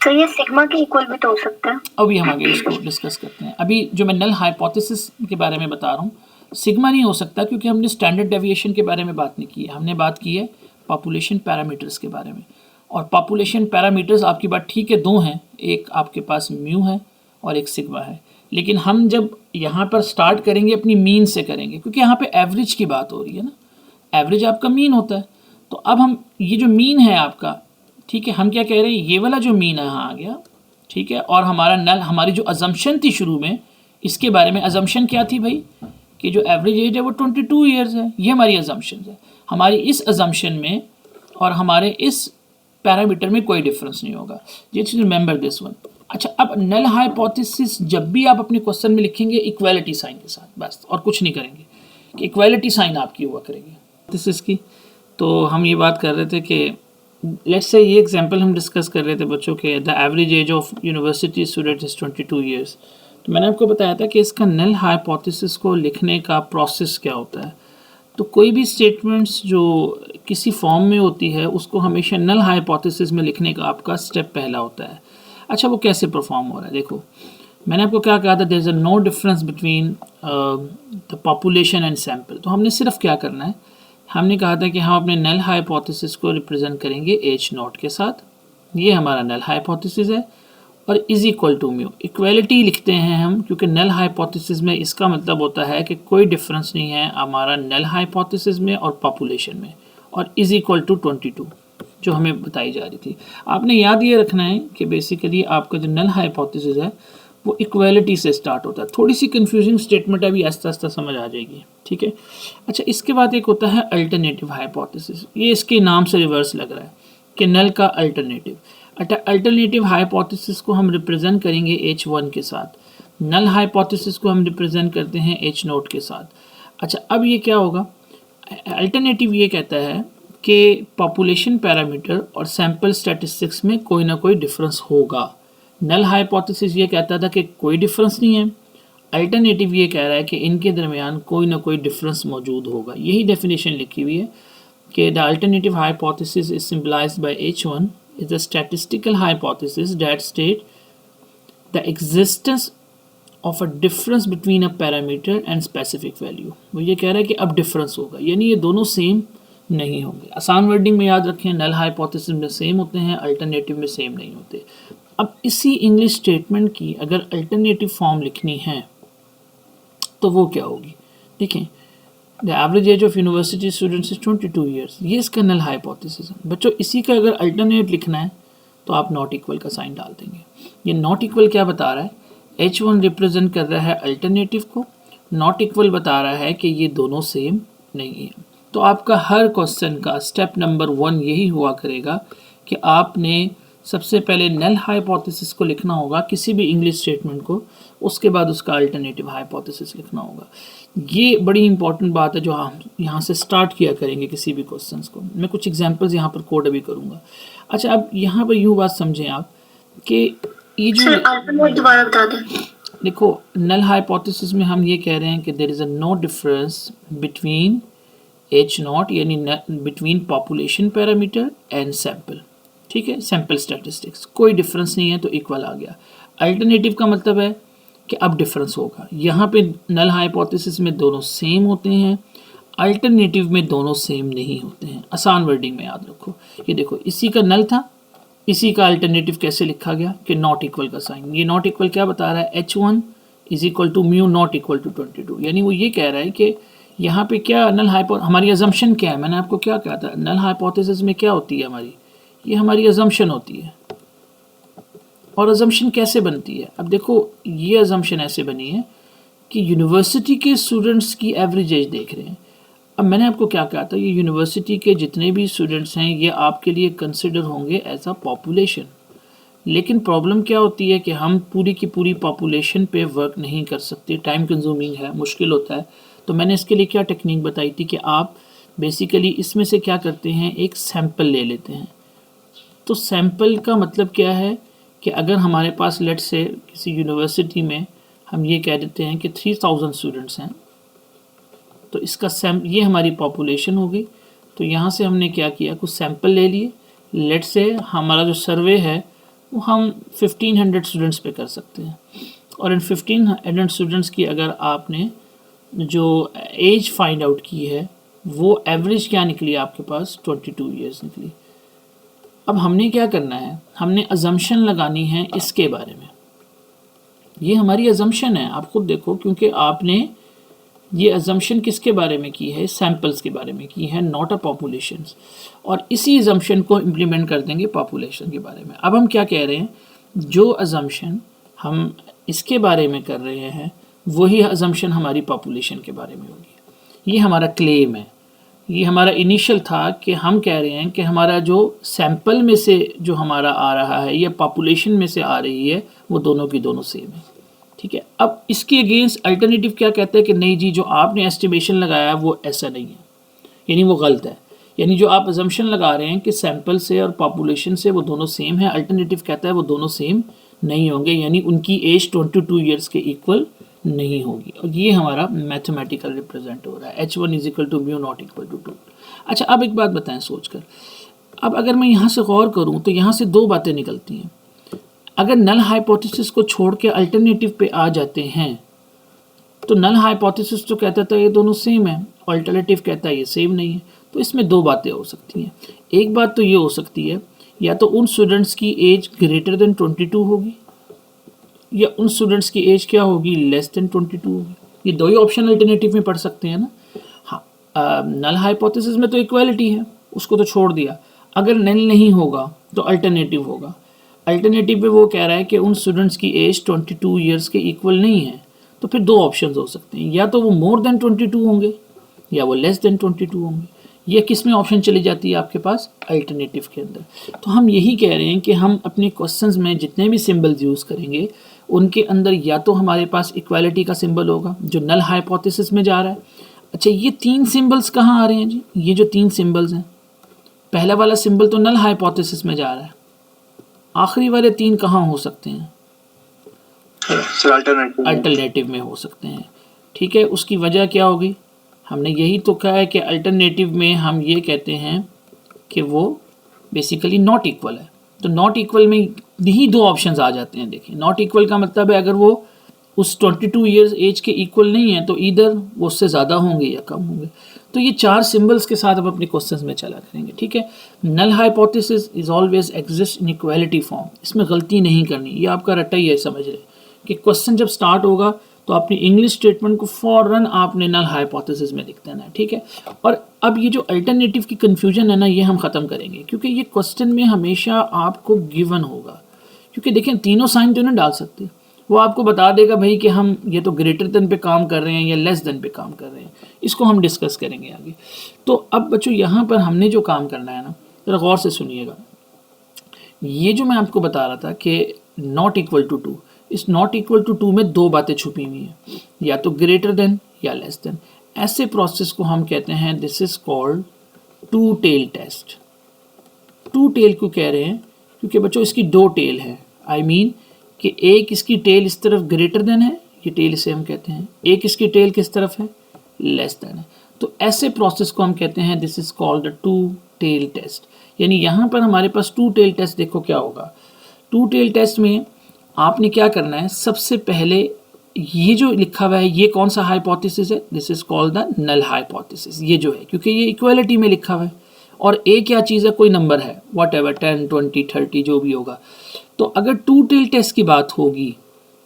तो ये सिग्मा के इक्वल भी तो हो सकता है। अभी हम आगे इसको डिस्कस करते हैं। अभी जो मैं नल हाइपोथेसिस के बारे में बता रहा हूँ, सिग्मा नहीं हो सकता क्योंकि हमने स्टैंडर्ड डेविएशन के बारे में बात नहीं की है, हमने बात की है पॉपुलेशन पैरामीटर्स के बारे में। और पॉपुलेशन पैरामीटर्स आपकी बात ठीक है, दो हैं, एक आपके पास म्यू है और एक सिग्मा है। लेकिन हम जब यहाँ पर स्टार्ट करेंगे अपनी मीन से करेंगे, क्योंकि यहाँ पे एवरेज की बात हो रही है ना, एवरेज आपका मीन होता है। तो अब हम ये जो मीन है आपका, ठीक है, हम क्या कह रहे हैं, ये वाला जो मीन है यहाँ आ गया, ठीक है। और हमारा नल, हमारी जो अजम्पशन थी शुरू में, इसके बारे में अजम्पशन क्या थी भाई, कि जो एवरेज एज है वो 22 ईयर्स है, ये हमारी अजम्पशन है। हमारी इस अजम्पशन में और हमारे इस पैरामीटर में कोई डिफरेंस नहीं होगा। Just remember this one. अच्छा, अब नल हाइपोथेसिस जब भी आप अपने क्वेश्चन में लिखेंगे इक्वालिटी साइन के साथ, बस, और कुछ नहीं करेंगे, कि इक्वालिटी साइन आपकी हुआ करेगी दिस इसकी। तो हम ये बात कर रहे थे कि लेट्स से ये एग्जांपल हम डिस्कस कर रहे थे बच्चों के, the average age of university student is 22 years. तो मैंने आपको बताया था कि इसका नल हाइपोथेसिस को लिखने का प्रोसेस क्या होता है। तो कोई भी स्टेटमेंट्स जो किसी फॉर्म में होती है उसको हमेशा नल हाइपोथेसिस में लिखने का आपका स्टेप पहला होता है। अच्छा, वो कैसे परफॉर्म हो रहा है, देखो मैंने आपको क्या कहा था, there is a no difference between the population and sample. तो हमने सिर्फ क्या करना है, हमने कहा था कि हम अपने नल हाइपोथेसिस को रिप्रेजेंट करेंगे H नॉट के साथ, ये हमारा नल हाइपोथेसिस है, और is equal to mu. Equality लिखते हैं हम क्योंकि नल हाइपोथेसिस में इसका मतलब होता है कि कोई डिफरेंस नहीं है हमारा नल हाइपोथेसिस में और पॉपुलेशन में, और इज इक्वल टू 22 जो हमें बताई जा रही थी। आपने याद ये रखना है कि बेसिकली आपका जो नल हाइपोथेसिस है वो इक्वालिटी से स्टार्ट होता है। थोड़ी सी कंफ्यूजिंग स्टेटमेंट है, अभी आस्ता आस्ता समझ आ जाएगी, ठीक है। अच्छा, इसके बाद एक होता है अल्टरनेटिव हाइपोथेसिस। ये इसके नाम से रिवर्स लग रहा है कि नल का अल्टरनेटिव। अल्टरनेटिव हाइपोथेसिस को हम रिप्रेजेंट करेंगे H1 के साथ, नल हाइपोथेसिस को हम रिप्रेजेंट करते हैं H नोट के साथ। अच्छा, अब ये क्या होगा, अल्टरनेटिव ये कहता है कि पॉपुलेशन पैरामीटर और सैंपल स्टैटिस्टिक्स में कोई ना कोई डिफरेंस होगा। नल हाइपोथेसिस ये कहता था कि कोई डिफरेंस नहीं है, अल्टरनेटिव ये कह रहा है कि इनके दरमियान कोई ना कोई डिफरेंस मौजूद होगा। यही डेफिनेशन लिखी हुई है कि the alternative hypothesis is symbolised by H1 is a statistical hypothesis that state the existence of a difference between a parameter and specific value. वो ये कह रहा है कि अब डिफरेंस होगा, यानी ये दोनों सेम नहीं होंगे। आसान वर्डिंग में याद रखें, नल हाइपोथेसिस में सेम होते हैं, अल्टरनेटिव में सेम नहीं होते। अब इसी इंग्लिश स्टेटमेंट की अगर अल्टरनेटिव फॉर्म लिखनी है तो वो क्या होगी? देखें, the average age of university students is 22 years, ये इसका नल हाइपोथेसिस है। बच्चों इसी का अगर अल्टरनेट लिखना है तो आप नॉट इक्वल का साइन डाल देंगे। ये नॉट इक्वल क्या बता रहा है? H1 रिप्रेजेंट कर रहा है अल्टरनेटिव को, नॉट इक्वल बता रहा है कि ये दोनों सेम नहीं है। तो आपका हर क्वेश्चन का स्टेप नंबर 1 यही हुआ करेगा कि आपने सबसे पहले नल हाइपोथेसिस को लिखना होगा, किसी भी इंग्लिश स्टेटमेंट को, उसके बाद उसका अल्टरनेटिव हाइपोथेसिस लिखना होगा। ये बड़ी इंपॉर्टेंट बात है जो हम यहाँ से स्टार्ट किया करेंगे किसी भी क्वेश्चंस को। मैं कुछ एग्जांपल्स यहाँ पर कोड अभी करूँगा। अच्छा, अब यहाँ पर यूँ बात समझें आप कि ये जो अल्टरनेट दोबारा बता दें। देखो, नल हाइपोथेसिस में हम ये कह रहे हैं कि there is a no difference between H0 यानी between population parameter and sample. ठीक है, सैंपल स्टैटिस्टिक्स, कोई डिफरेंस नहीं है तो इक्वल आ गया। अल्टरनेटिव का मतलब है कि अब डिफरेंस होगा। यहाँ पे नल हाइपोथेसिस में दोनों सेम होते हैं, अल्टरनेटिव में दोनों सेम नहीं होते हैं। आसान वर्डिंग में याद रखो। ये देखो, इसी का नल था, इसी का अल्टरनेटिव कैसे लिखा गया कि नॉट इक्वल का साइन। ये नॉट इक्वल क्या बता रहा है? H1 is equal to mu not equal to 22। यानी वो ये कह रहा है कि यहाँ पे क्या नल हमारी अजम्पशन क्या है? मैंने आपको क्या कहा था, नल हाइपोथेसिस में क्या होती है हमारी? ये हमारी अजम्पशन होती है। और अजम्पशन कैसे बनती है? अब देखो, ये अजम्पशन ऐसे बनी है कि यूनिवर्सिटी के स्टूडेंट्स की एवरेज एज देख रहे हैं। अब मैंने आपको क्या कहा था, ये यूनिवर्सिटी के जितने भी स्टूडेंट्स हैं ये आपके लिए कंसिडर होंगे एज अ पॉपुलेशन। लेकिन प्रॉब्लम क्या होती है कि हम पूरी की पूरी पॉपुलेशन पे वर्क नहीं कर सकते, टाइम कंज्यूमिंग है, मुश्किल होता है। तो मैंने इसके लिए क्या टेक्निक बताई थी कि आप बेसिकली इसमें से क्या करते हैं, एक सैंपल ले लेते हैं। तो सैंपल का मतलब क्या है कि अगर हमारे पास लेट से किसी यूनिवर्सिटी में हम ये कह देते हैं कि 3000 स्टूडेंट्स हैं, तो इसका ये हमारी पॉपुलेशन होगी। तो यहाँ से हमने क्या किया, कुछ सैंपल ले लिए। लेट से हमारा जो सर्वे है वो हम 1500 स्टूडेंट्स पे कर सकते हैं। और इन 1500 स्टूडेंट्स की अगर आपने जो एज फाइंड आउट की है वो एवरेज क्या निकली आपके पास, 22 ईयर्स निकली। अब हमने क्या करना है, हमने अजम्पशन लगानी है इसके बारे में। ये हमारी अजम्पशन है, आप खुद देखो, क्योंकि आपने ये अजम्पशन किसके बारे में की है, सैंपल्स के बारे में की है, नॉट अ पॉपुलेशंस। और इसी अजम्पशन को इम्प्लीमेंट कर देंगे पॉपुलेशन के बारे में। अब हम क्या कह रहे हैं, जो अजम्पशन हम इसके बारे में कर रहे हैं वही अजम्पशन हमारी पॉपुलेशन के बारे में होगी। ये हमारा क्लेम है, ये हमारा इनिशियल था कि हम कह रहे हैं कि हमारा जो सैंपल में से जो हमारा आ रहा है या पॉपुलेशन में से आ रही है वो दोनों की दोनों सेम है। ठीक है, अब इसके अगेंस्ट अल्टरनेटिव क्या कहते हैं कि नहीं जी, जो आपने एस्टिमेशन लगाया है वो ऐसा नहीं है, यानी वो गलत है। यानी जो आप अजम्पशन लगा रहे हैं कि सैंपल से और पॉपुलेशन से वो दोनों सेम है, अल्टरनेटिव कहता है वो दोनों सेम नहीं होंगे, यानी उनकी एज 22 ईयर्स के इक्वल नहीं होगी। और ये हमारा मैथमेटिकल रिप्रेजेंट हो रहा है, H1 is equal to mu not equal to 2। अच्छा, अब एक बात बताएं सोचकर, अब अगर मैं यहाँ से गौर करूँ तो यहाँ से दो बातें निकलती हैं। अगर नल हाइपोथेसिस को छोड़ के अल्टरनेटिव पे आ जाते हैं तो नल हाइपोथेसिस तो कहता था ये दोनों सेम है, अल्टरनेटिव कहता है ये सेम नहीं है। तो इसमें दो बातें हो सकती हैं। एक बात तो ये हो सकती है, या तो उन स्टूडेंट्स की एज ग्रेटर देन 22 होगी या उन स्टूडेंट्स की एज क्या होगी, लेस देन 22 होगी। ये दो ही ऑप्शन अल्टरनेटिव में पढ़ सकते हैं ना। हाँ, नल हाइपोथेसिस में तो इक्वालिटी है, उसको तो छोड़ दिया। अगर नल नहीं होगा तो अल्टरनेटिव होगा। अल्टरनेटिव पे वो कह रहा है कि उन स्टूडेंट्स की एज 22 ईयर्स के इक्वल नहीं है। तो फिर दो ऑप्शंस हो सकते हैं, या तो वो मोर देन 22 होंगे या वो लेस देन 22 होंगे। ये किस में ऑप्शन चली जाती है आपके पास, अल्टरनेटिव के अंदर। तो हम यही कह रहे हैं कि हम अपने क्वेश्चंस में जितने भी सिंबल्स यूज़ करेंगे उनके अंदर या तो हमारे पास इक्वालिटी का सिंबल होगा जो नल हाइपोथेसिस में जा रहा है। अच्छा, ये तीन सिंबल्स कहाँ आ रहे हैं जी, ये जो तीन सिंबल्स हैं, पहला वाला सिंबल तो नल हाइपोथेसिस में जा रहा है, आखिरी वाले तीन कहाँ हो सकते हैं, अल्टरनेटिव में हो सकते हैं। ठीक है, उसकी वजह क्या होगी, हमने यही तो कहा है कि अल्टरनेटिव में हम ये कहते हैं कि वो बेसिकली नॉट इक्वल है। तो नॉट इक्वल में यही दो ऑप्शंस आ जाते हैं। देखिए नॉट इक्वल का मतलब है अगर वो उस 22 ईयर्स एज के इक्वल नहीं है तो इधर वो उससे ज़्यादा होंगे या कम होंगे। तो ये चार सिंबल्स के साथ हम अपने क्वेश्चंस में चला करेंगे, ठीक है। Null hypothesis is always exist in equality form, इसमें गलती नहीं करनी, ये आपका रट्टा ही है, समझ रहे कि क्वेश्चन जब स्टार्ट होगा तो अपनी इंग्लिश स्टेटमेंट को फौरन आपने नल हाइपोथेसिस में लिख देना है, ठीक है। और अब ये जो अल्टरनेटिव की कन्फ्यूजन है ना, ये हम ख़त्म करेंगे, क्योंकि ये क्वेश्चन में हमेशा आपको गिवन होगा। क्योंकि देखें तीनों साइन तो नहीं डाल सकते, वो आपको बता देगा भाई कि हम ये तो ग्रेटर देन पे काम कर रहे हैं या लेस देन पे काम कर रहे हैं, इसको हम डिस्कस करेंगे आगे। तो अब बच्चों यहाँ पर हमने जो काम करना है ना, जरा गौर से सुनिएगा। ये जो मैं आपको बता रहा था कि नॉट इक्वल टू 2, इस नॉट इक्वल टू 2 में दो बातें छुपी हुई हैं, या तो ग्रेटर देन या लेस देन। ऐसे प्रोसेस को हम कहते हैं this is called two tail test. Two tail क्यों कह रहे हैं? क्योंकि बच्चों इसकी दो टेल है, आई मीन कि एक इसकी टेल इस तरफ ग्रेटर देन है, ये टेल इसे हम कहते हैं, एक इसकी टेल किस तरफ है, लेस देन है। तो ऐसे प्रोसेस को हम कहते हैं this is called the two tail test. यानी यहाँ पर हमारे पास टू टेल टेस्ट, देखो क्या होगा। टू टेल टेस्ट में आपने क्या करना है, सबसे पहले ये जो लिखा हुआ है ये कौन सा हाइपोथेसिस है, this is called the null hypothesis. ये जो है क्योंकि ये इक्वालिटी में लिखा हुआ है, और ए क्या चीज़ है, कोई नंबर है, वॉट एवर 10 20 30 जो भी होगा। तो अगर टू टेल टेस्ट की बात होगी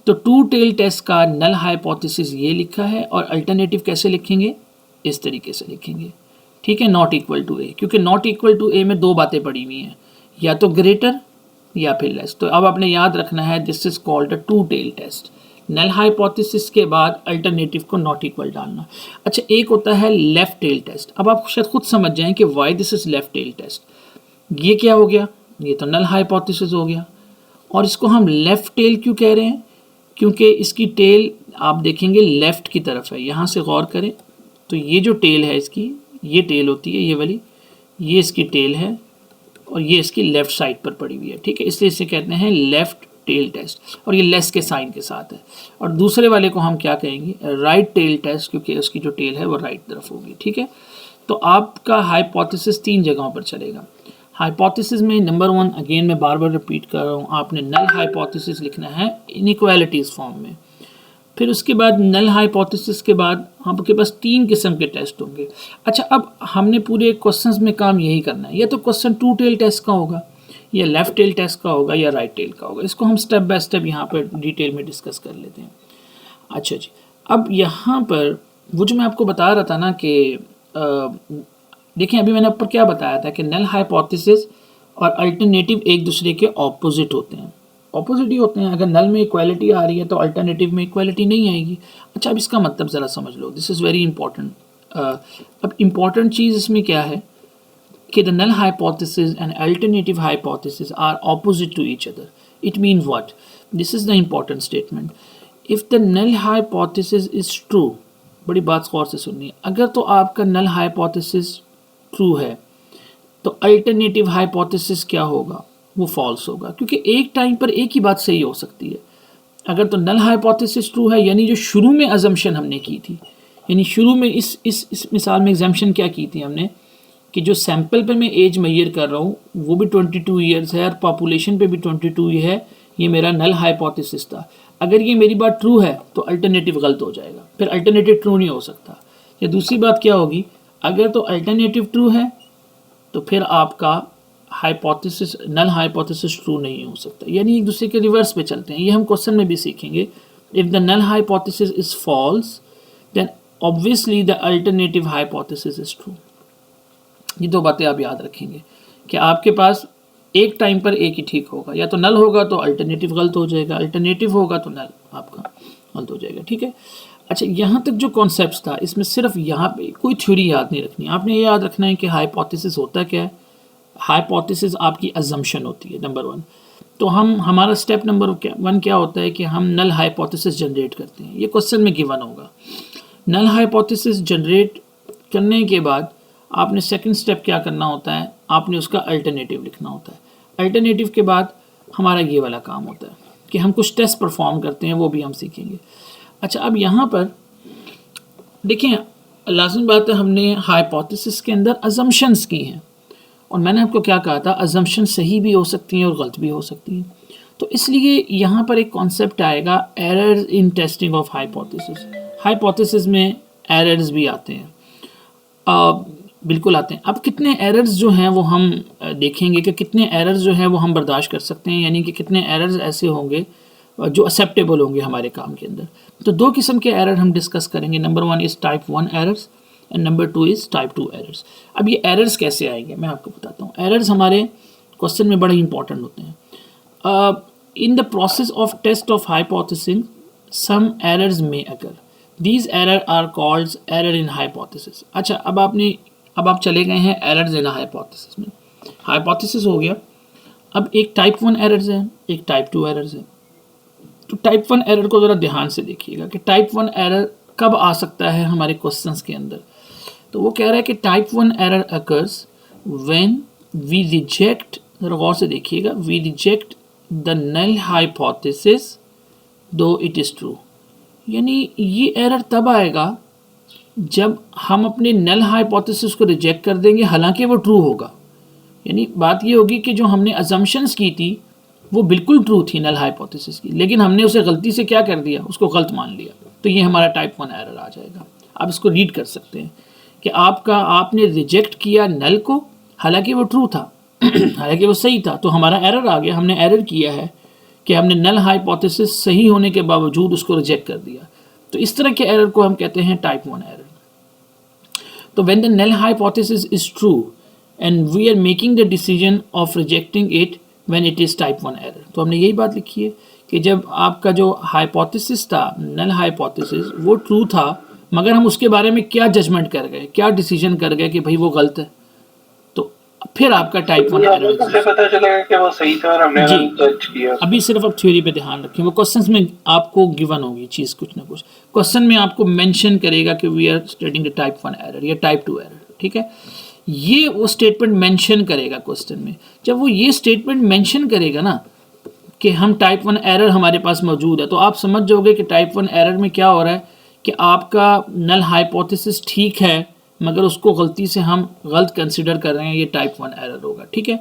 तो टू टेल टेस्ट का नल हाइपोथेसिस ये लिखा है, और अल्टरनेटिव कैसे लिखेंगे, इस तरीके से लिखेंगे, ठीक है, नॉट इक्वल टू ए। क्योंकि नॉट इक्वल टू ए में दो बातें पड़ी हुई हैं, या तो ग्रेटर या फिर लेस। तो अब आपने याद रखना है this is called a two tail test. Null hypothesis के बाद अल्टरनेटिव को नॉट इक्वल डालना। अच्छा, एक होता है लेफ्ट टेल टेस्ट। अब आप शायद खुद समझ जाएं कि why this is left tail test. ये क्या हो गया, ये तो नल हाइपोथेसिस हो गया, और इसको हम लेफ्ट टेल क्यों कह रहे हैं, क्योंकि इसकी टेल आप देखेंगे लेफ्ट की तरफ है। यहाँ से गौर करें तो ये जो टेल है इसकी, ये टेल होती है ये वाली, ये इसकी टेल है, और ये इसकी लेफ्ट साइड पर पड़ी हुई है, ठीक है, इसलिए इसे कहते हैं लेफ्ट टेल टेस्ट, और ये लेस के साइन के साथ है। और दूसरे वाले को हम क्या कहेंगे, राइट टेल टेस्ट, क्योंकि उसकी जो टेल है वो राइट तरफ होगी, ठीक है। तो आपका हाइपोथेसिस तीन जगहों पर चलेगा। हाइपोथेसिस में नंबर 1, अगेन मैं बार बार रिपीट कर रहा हूँ, आपने नल हाइपोथेसिस लिखना है इनइक्वालिटीज़ फॉर्म में। फिर उसके बाद नल हाइपोथेसिस के बाद आपके पास तीन किस्म के टेस्ट होंगे। अच्छा, अब हमने पूरे क्वेश्चंस में काम यही करना है, या तो क्वेश्चन टू टेल टेस्ट का होगा, या लेफ्ट टेल टेस्ट का होगा, या राइट टेल का होगा। इसको हम स्टेप बाय स्टेप यहाँ पर डिटेल में डिस्कस कर लेते हैं। अच्छा जी, अब यहाँ पर वो जो मैं आपको बता रहा था ना कि देखें, अभी मैंने ऊपर क्या बताया था कि नल हाइपोथेसिस और अल्टरनेटिव एक दूसरे के ऑपोजिट होते हैं, ऑपोजिट ही होते हैं। अगर नल में इक्वालिटी आ रही है तो अल्टरनेटिव में इक्वालिटी नहीं आएगी। अच्छा, अब इसका मतलब ज़रा समझ लो, दिस इज़ वेरी इंपॉर्टेंट। अब इम्पॉर्टेंट चीज़ इसमें क्या है कि the null hypothesis and alternative hypothesis are opposite to each other. It mean what, this is the important statement. If the null hypothesis is true, बड़ी बात गौर से सुनिए, अगर तो आपका नल हाइपोथेसिस ट्रू है तो अल्टरनेटिव हाइपोथेसिस क्या होगा, वो फॉल्स होगा, क्योंकि एक टाइम पर एक ही बात सही हो सकती है। अगर तो नल हाइपोथेसिस ट्रू है, यानी जो शुरू में अजम्पशन हमने की थी, यानी शुरू में इस मिसाल में एग्जाम्पशन क्या की थी हमने, कि जो सैंपल पे मैं एज मेजर कर रहा हूँ वो भी 22 ईयर्स है, और पॉपुलेशन पे भी 22 है, ये मेरा नल हाइपोथेसिस था। अगर ये मेरी बात ट्रू है तो अल्टरनेटिव गलत हो जाएगा, फिर अल्टरनेटिव ट्रू नहीं हो सकता। या दूसरी बात क्या होगी, अगर तो अल्टरनेटिव ट्रू है तो फिर आपका हाइपोथेसिस, नल हाइपोथेसिस ट्रू नहीं हो सकता। यानी एक दूसरे के रिवर्स पे चलते हैं, ये हम क्वेश्चन में भी सीखेंगे। If the null hypothesis is false then obviously the alternative hypothesis is true. ये दो बातें आप याद रखेंगे कि आपके पास एक टाइम पर एक ही ठीक होगा, या तो नल होगा तो अल्टरनेटिव गलत हो जाएगा, अल्टरनेटिव होगा तो नल आपका गलत हो जाएगा, ठीक है। अच्छा, यहाँ तक जो कॉन्सेप्ट था इसमें सिर्फ यहाँ पे कोई थ्योरी याद नहीं रखनी, आपने ये याद रखना है कि हाइपोथेसिस होता क्या है। हाइपोथेसिस आपकी अजम्पशन होती है, नंबर 1। तो हमारा स्टेप नंबर 1 क्या होता है कि हम नल हाइपोथेसिस जनरेट करते हैं, ये क्वेश्चन में गिवन होगा। नल हाइपोथेसिस जनरेट करने के बाद आपने सेकंड स्टेप क्या करना होता है, आपने उसका अल्टरनेटिव लिखना होता है। अल्टरनेटिव के बाद हमारा ये वाला काम होता है कि हम कुछ टेस्ट परफॉर्म करते हैं, वो भी हम सीखेंगे। अच्छा, अब यहाँ पर देखें, लाज़िम बात है, हमने हाइपोथेसिस के अंदर अजम्पशंस की हैं, और मैंने आपको क्या कहा था, अजम्पशन सही भी हो सकती हैं और गलत भी हो सकती हैं। तो इसलिए यहाँ पर एक कॉन्सेप्ट आएगा errors in testing of hypothesis. Hypothesis में एरर्स भी आते हैं, बिल्कुल आते हैं। अब कितने एरर्स जो हैं वो हम देखेंगे कि कितने एरर्स जो हैं वो हम बर्दाश्त कर सकते हैं, यानी कि कितने एरर्स ऐसे होंगे जो एक्सेप्टेबल होंगे हमारे काम के अंदर। तो दो किस्म के एरर हम डिस्कस करेंगे। Number 1 is type 1 errors and number 2 is type 2 errors. अब ये एरर्स कैसे आएंगे मैं आपको बताता हूँ। एरर्स हमारे क्वेश्चन में बड़े इंपॉर्टेंट होते हैं। In the process of test of hypothesis some errors may occur, these error are called error in hypothesis. अच्छा, अब आप चले गए हैं एरर्स इन हाइपोथेसिस में। हाइपोथेसिस हो गया, अब एक टाइप 1 एरर्स है, एक टाइप 2 एरर्स है। तो टाइप 1 एरर को ज़रा ध्यान से देखिएगा कि टाइप 1 एरर कब आ सकता है हमारे क्वेश्चंस के अंदर। तो वो कह रहा है कि type 1 error occurs when we reject, ज़रा गौर से देखिएगा, we reject the null hypothesis though it is true. यानी ये एरर तब आएगा जब हम अपने नल हाइपोथेसिस को रिजेक्ट कर देंगे हालांकि वो ट्रू होगा। यानी बात ये होगी कि जो हमने अजम्पशंस की थी वो बिल्कुल ट्रू थी नल हाइपोथेसिस की, लेकिन हमने उसे गलती से क्या कर दिया, उसको गलत मान लिया। तो ये हमारा टाइप 1 एरर आ जाएगा। आप इसको रीड कर सकते हैं कि आपने रिजेक्ट किया नल को, हालांकि वो ट्रू था हालांकि वो सही था, तो हमारा एरर आ गया। हमने एरर किया है कि हमने नल हाइपोथेसिस सही होने के बावजूद उसको रिजेक्ट कर दिया। तो इस तरह के एरर को हम कहते हैं टाइप 1 एरर। तो when the null hypothesis is true and we are making the decision of rejecting it when it is type 1 error. तो हमने यही बात लिखी है कि जब आपका जो हाइपोथेसिस था, नल हाइपोथेसिस, वो ट्रू था, मगर हम उसके बारे में क्या जजमेंट कर गए, क्या डिसीजन कर गए कि भाई वो गलत है, तो फिर आपका टाइप 1 एरर पता चलेगा कि वो सही था और हमने जज किया। अभी सिर्फ आप थ्योरी पे ध्यान रखें, वो क्वेश्चंस में आपको गिवन होगी चीज़, कुछ ना कुछ क्वेश्चन में आपको मेंशन करेगा कि we are studying the type 1 error या टाइप 2 एरर। ठीक है, ये वो स्टेटमेंट मेंशन करेगा क्वेश्चन में। जब वो ये स्टेटमेंट मेंशन करेगा ना कि हम टाइप 1 एरर हमारे पास मौजूद है, तो आप समझ जाओगे कि टाइप 1 एरर में क्या हो रहा है कि आपका नल हाइपोथेसिस ठीक है मगर उसको गलती से हम गलत कंसिडर कर रहे हैं, ये टाइप 1 एरर होगा। ठीक है,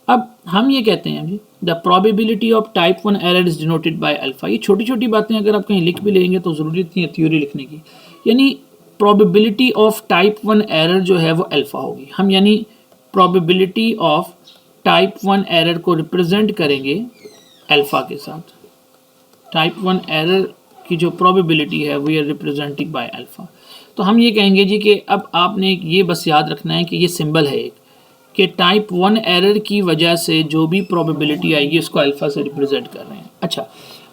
अब हम ये कहते हैं जी the probability of type 1 error is denoted by alpha. ये छोटी छोटी बातें अगर आप कहीं लिख भी लेंगे तो ज़रूरी नहीं है थ्योरी लिखने की। यानी प्रोबेबिलिटी ऑफ टाइप 1 एरर जो है वो अल्फा होगी। हम यानी प्रोबेबिलिटी ऑफ टाइप 1 एरर को रिप्रेजेंट करेंगे अल्फा के साथ। टाइप 1 एरर की जो प्रोबेबिलिटी है we are representing by alpha. तो हम ये कहेंगे जी कि अब आपने ये बस याद रखना है कि ये सिंबल है एक, कि टाइप 1 एरर की वजह से जो भी प्रोबेबिलिटी आएगी उसको अल्फा से रिप्रेजेंट कर रहे हैं। अच्छा,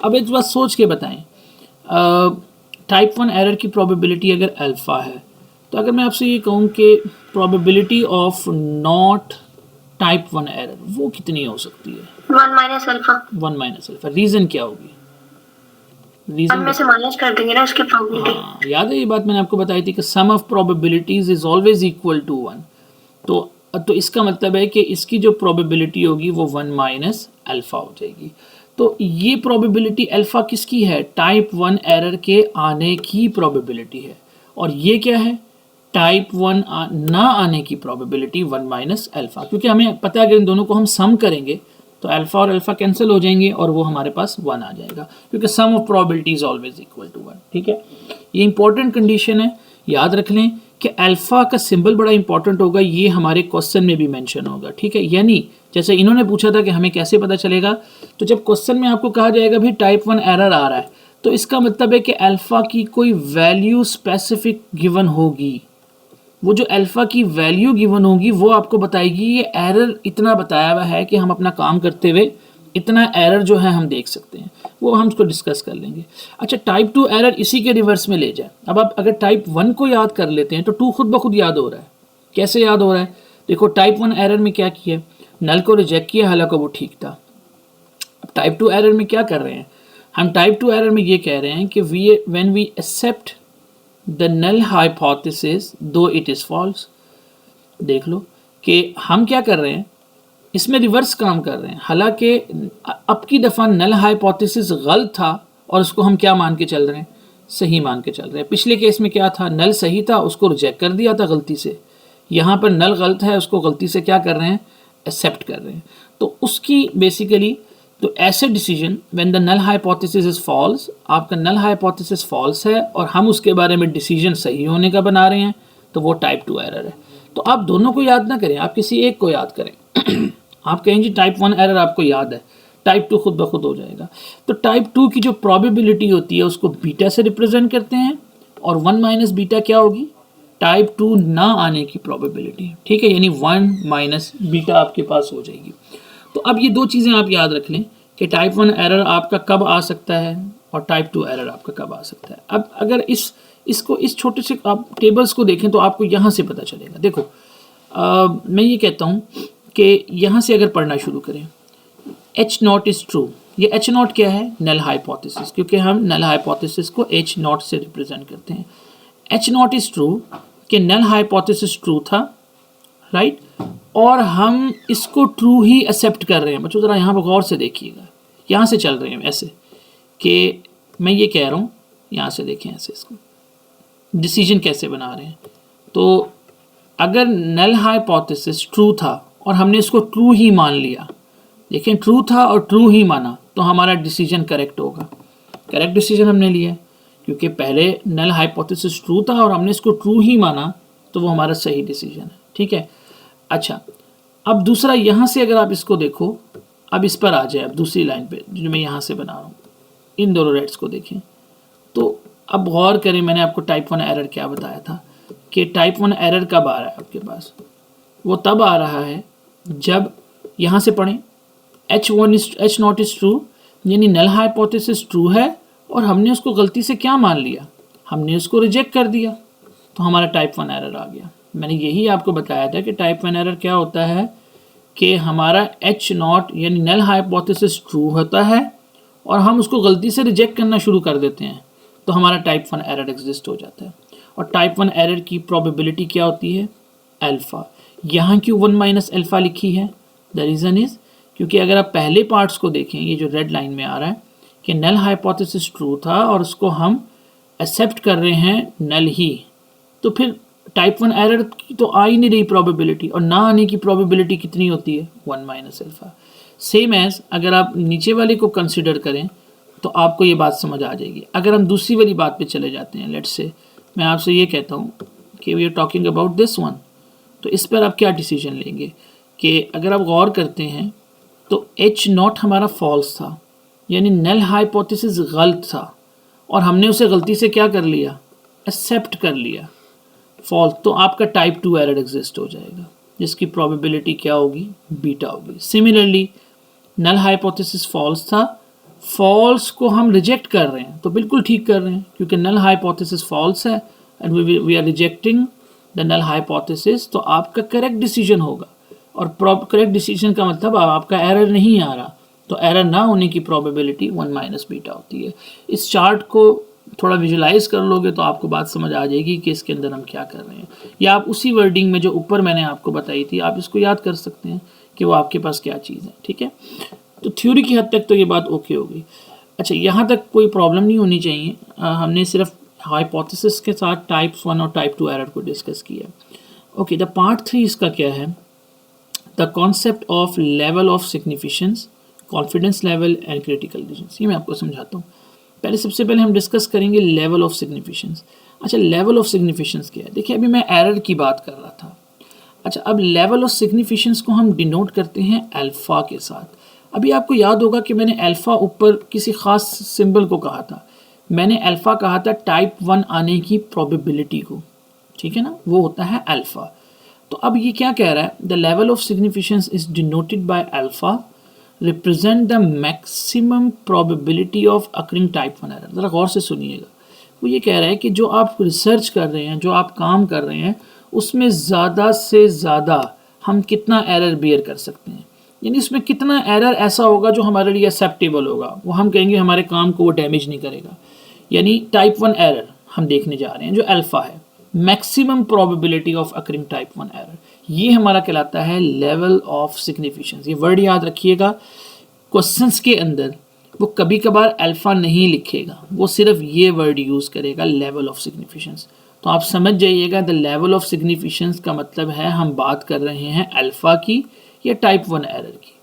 अब एक बात सोच के बताएं, टाइप 1 एरर की प्रोबेबिलिटी अगर अल्फा है, तो अगर मैं आपसे ये कहूँ कि probability of not type 1 error वो कितनी हो सकती है? 1 minus alpha. 1 minus alpha. Reason क्या होगी? रीज़न में से माइनस कर देंगे ना उसकी प्रोबेबिलिटी। हाँ, याद है ये बात मैंने आपको बताई थी कि sum of probabilities is always equal to 1। तो इसका मतलब है कि इसकी जो प्रोबेबिलिटी होगी वो 1 माइनस अल्फा हो जाएगी। तो ये प्रोबेबिलिटी अल्फा किसकी है? टाइप 1 एरर के आने की प्रोबेबिलिटी है। और ये क्या है? टाइप 1 ना आने की प्रोबेबिलिटी 1 माइनस अल्फा। क्योंकि हमें पता है कि इन दोनों को हम सम करेंगे तो अल्फा और अल्फा कैंसिल हो जाएंगे और वो हमारे पास 1 आ जाएगा, क्योंकि sum of probability is always equal to 1। ठीक है, ये इंपॉर्टेंट कंडीशन है, याद रख लें कि अल्फा का सिंबल बड़ा इंपॉर्टेंट होगा, ये हमारे क्वेश्चन में भी मेंशन होगा। ठीक है, यानी जैसे इन्होंने पूछा था कि हमें कैसे पता चलेगा, तो जब क्वेश्चन में आपको कहा जाएगा भाई टाइप 1 एरर आ रहा है, तो इसका मतलब है कि अल्फा की कोई वैल्यू स्पेसिफिक गिवन होगी। वो जो अल्फा की वैल्यू गिवन होगी वो आपको बताएगी ये एरर इतना बताया हुआ है कि हम अपना काम करते हुए इतना एरर जो है हम देख सकते हैं, वो हम उसको डिस्कस कर लेंगे। अच्छा, टाइप 2 एरर इसी के रिवर्स में ले जाए। अब आप अगर टाइप 1 को याद कर लेते हैं तो 2 खुद ब खुद याद हो रहा है। कैसे याद हो रहा है? देखो, टाइप 1 एरर में क्या किया, नल को रिजेक्ट किया, हालांकि वो ठीक था। अब टाइप 2 एरर में क्या कर रहे हैं हम? टाइप 2 एरर में ये कह रहे हैं कि when we accept the null hypothesis though it is false. देख लो कि हम क्या कर रहे हैं, इसमें रिवर्स काम कर रहे हैं। हालांकि अब की दफ़ा नल हाइपोथेसिस गलत था और उसको हम क्या मान के चल रहे हैं? सही मान के चल रहे हैं। पिछले केस में क्या था, नल सही था, उसको रिजेक्ट कर दिया था गलती से। यहाँ पर नल गलत है, उसको गलती से क्या कर रहे हैं? एक्सेप्ट कर रहे हैं। तो उसकी बेसिकली तो ऐसे decision when the null hypothesis is false, आपका नल हाइपोथेसिस फॉल्स है और हम उसके बारे में डिसीजन सही होने का बना रहे हैं, तो वो टाइप 2 एरर है। तो आप दोनों को याद ना करें, आप किसी एक को याद करें। आप कहें जी टाइप 1 एरर आपको याद है, टाइप 2 खुद ब खुद हो जाएगा। तो टाइप 2 की जो प्रोबेबिलिटी होती है उसको बीटा से रिप्रेजेंट करते हैं, और 1 माइनस बीटा क्या होगी, टाइप 2 ना आने की प्रोबेबिलिटी, ठीक है, यानी 1 माइनस बीटा आपके पास हो जाएगी। तो अब ये दो चीज़ें आप याद रख लें कि टाइप 1 एरर आपका कब आ सकता है और टाइप 2 एरर आपका कब आ सकता है। अब अगर इसको इस छोटे से आप टेबल्स को देखें तो आपको यहाँ से पता चलेगा। देखो मैं ये कहता हूँ कि यहाँ से अगर पढ़ना शुरू करें, एच नॉट इज़ ट्रू, ये एच नॉट क्या है, नल हाइपोथेसिस, क्योंकि हम नल हाइपोथेसिस को एच नॉट से रिप्रेजेंट करते हैं। एच नॉट इज़ ट्रू कि नल हाइपोथेसिस ट्रू था, राइट, और हम इसको ट्रू ही एक्सेप्ट कर रहे हैं। बच्चों ज़रा यहाँ पर गौर से देखिएगा, यहाँ से चल रहे हैं ऐसे कि मैं ये कह रहा हूँ, यहाँ से देखें ऐसे इसको डिसीजन कैसे बना रहे हैं। तो अगर नल हाइपोथेसिस ट्रू था और हमने इसको ट्रू ही मान लिया, देखें ट्रू था और ट्रू ही माना, तो हमारा डिसीजन करेक्ट होगा। करेक्ट डिसीजन हमने लिया क्योंकि पहले नल हाइपोथेसिस ट्रू था और हमने इसको ट्रू ही माना, तो वो हमारा सही डिसीजन है, ठीक है। अच्छा, अब दूसरा यहाँ से अगर आप इसको देखो, अब इस पर आ जाए, अब दूसरी लाइन पे जो मैं यहाँ से बना रहा हूँ, इन दोनों रेट्स को देखें। तो अब गौर करें, मैंने आपको टाइप 1 एरर क्या बताया था कि टाइप 1 एरर कब आ रहा है आपके पास, वो तब आ रहा है जब यहाँ से पढ़ें एच नॉट इज़ ट्रू, यानी नल हाइपोथेसिस ट्रू है और हमने उसको गलती से क्या मान लिया, हमने उसको रिजेक्ट कर दिया, तो हमारा टाइप 1 एरर आ गया। मैंने यही आपको बताया था कि टाइप 1 एरर क्या होता है कि हमारा एच नॉट यानी नल हाइपोथेसिस ट्रू होता है और हम उसको गलती से रिजेक्ट करना शुरू कर देते हैं, तो हमारा टाइप 1 एरर एग्जिस्ट हो जाता है। और टाइप 1 एरर की प्रोबेबिलिटी क्या होती है, अल्फ़ा। यहाँ क्यों 1 माइनस अल्फ़ा लिखी है, द रीज़न इज़ क्योंकि अगर आप पहले पार्ट्स को देखें, ये जो रेड लाइन में आ रहा है कि नल हाइपोथेसिस ट्रू था और उसको हम एक्सेप्ट कर रहे हैं नल ही, तो फिर टाइप 1 एरर की तो आ ही नहीं रही प्रोबेबिलिटी, और ना आने की प्रोबेबिलिटी कितनी होती है, 1 माइनस अल्फ़ा। सेम एज अगर आप नीचे वाले को कंसिडर करें तो आपको ये बात समझ आ जाएगी। अगर हम दूसरी वाली बात पे चले जाते हैं, लेट्स से मैं आपसे ये कहता हूँ कि we are talking about this one, तो इस पर आप क्या डिसीजन लेंगे कि अगर आप गौर करते हैं तो एच नॉट हमारा फॉल्स था, यानी नल हाइपोथेसिस गलत था और हमने उसे गलती से क्या कर लिया, एक्सेप्ट कर लिया, फॉल्स, तो आपका टाइप 2 एरर एग्जिस्ट हो जाएगा जिसकी प्रोबेबिलिटी क्या होगी, बीटा होगी। सिमिलरली नल हाइपोथेसिस फॉल्स था, फॉल्स को हम रिजेक्ट कर रहे हैं, तो बिल्कुल ठीक कर रहे हैं क्योंकि नल हाइपोथेसिस फॉल्स है and we are rejecting the null hypothesis, तो आपका करेक्ट डिसीजन होगा। और करेक्ट डिसीजन का मतलब आपका एरर नहीं आ रहा, तो एरर ना होने की प्रोबेबिलिटी 1 माइनस बीटा होती है। इस चार्ट को थोड़ा विजुलाइज कर लोगे तो आपको बात समझ आ जाएगी कि इसके अंदर हम क्या कर रहे हैं, या आप उसी वर्डिंग में जो ऊपर मैंने आपको बताई थी आप इसको याद कर सकते हैं कि वो आपके पास क्या चीज़ है, ठीक है। तो थ्योरी की हद तक तो ये बात ओके होगी। अच्छा, यहाँ तक कोई प्रॉब्लम नहीं होनी चाहिए। हमने सिर्फ हाइपोथेसिस के साथ टाइप 1 और टाइप 2 एरर को डिस्कस किया। ओके, द पार्ट 3 इसका क्या है, the concept of level of significance, confidence level and critical decisions. ये मैं आपको समझाता हूँ। पहले सबसे पहले हम डिस्कस करेंगे लेवल ऑफ सिग्निफिकेंस। अच्छा, लेवल ऑफ सिग्निफिकेंस क्या है, देखिए अभी मैं एरर की बात कर रहा था। अच्छा, अब लेवल ऑफ सिग्निफिकेंस को हम डिनोट करते हैं अल्फ़ा के साथ। अभी आपको याद होगा कि मैंने अल्फ़ा ऊपर किसी ख़ास सिंबल को कहा था, मैंने अल्फ़ा कहा था टाइप 1 आने की प्रोबेबिलिटी को, ठीक है ना, वो होता है अल्फ़ा। तो अब ये क्या कह रहा है, the level of significance is denoted bye alpha represent the maximum probability of occurring type 1 error. ज़रा गौर से सुनिएगा, वो ये कह रहा है कि जो आप रिसर्च कर रहे हैं, जो आप काम कर रहे हैं, उसमें ज़्यादा से ज़्यादा हम कितना एरर बियर कर सकते हैं, यानी इसमें कितना एरर ऐसा होगा जो हमारे लिए एक्सेप्टेबल होगा, वो हम कहेंगे हमारे काम को वो डैमेज नहीं करेगा। यानी टाइप 1 एरर हम देखने जा रहे हैं जो अल्फ़ा है, maximum probability of occurring type 1 error, ये हमारा कहलाता है लेवल ऑफ सिग्निफिकेंस। ये वर्ड याद रखिएगा, क्वेश्चंस के अंदर वो कभी कभार अल्फ़ा नहीं लिखेगा, वो सिर्फ ये वर्ड यूज़ करेगा, लेवल ऑफ सिग्निफिकेंस। तो आप समझ जाइएगा, द लेवल ऑफ सिग्निफिकेंस का मतलब है हम बात कर रहे हैं अल्फ़ा की या टाइप 1 एरर की,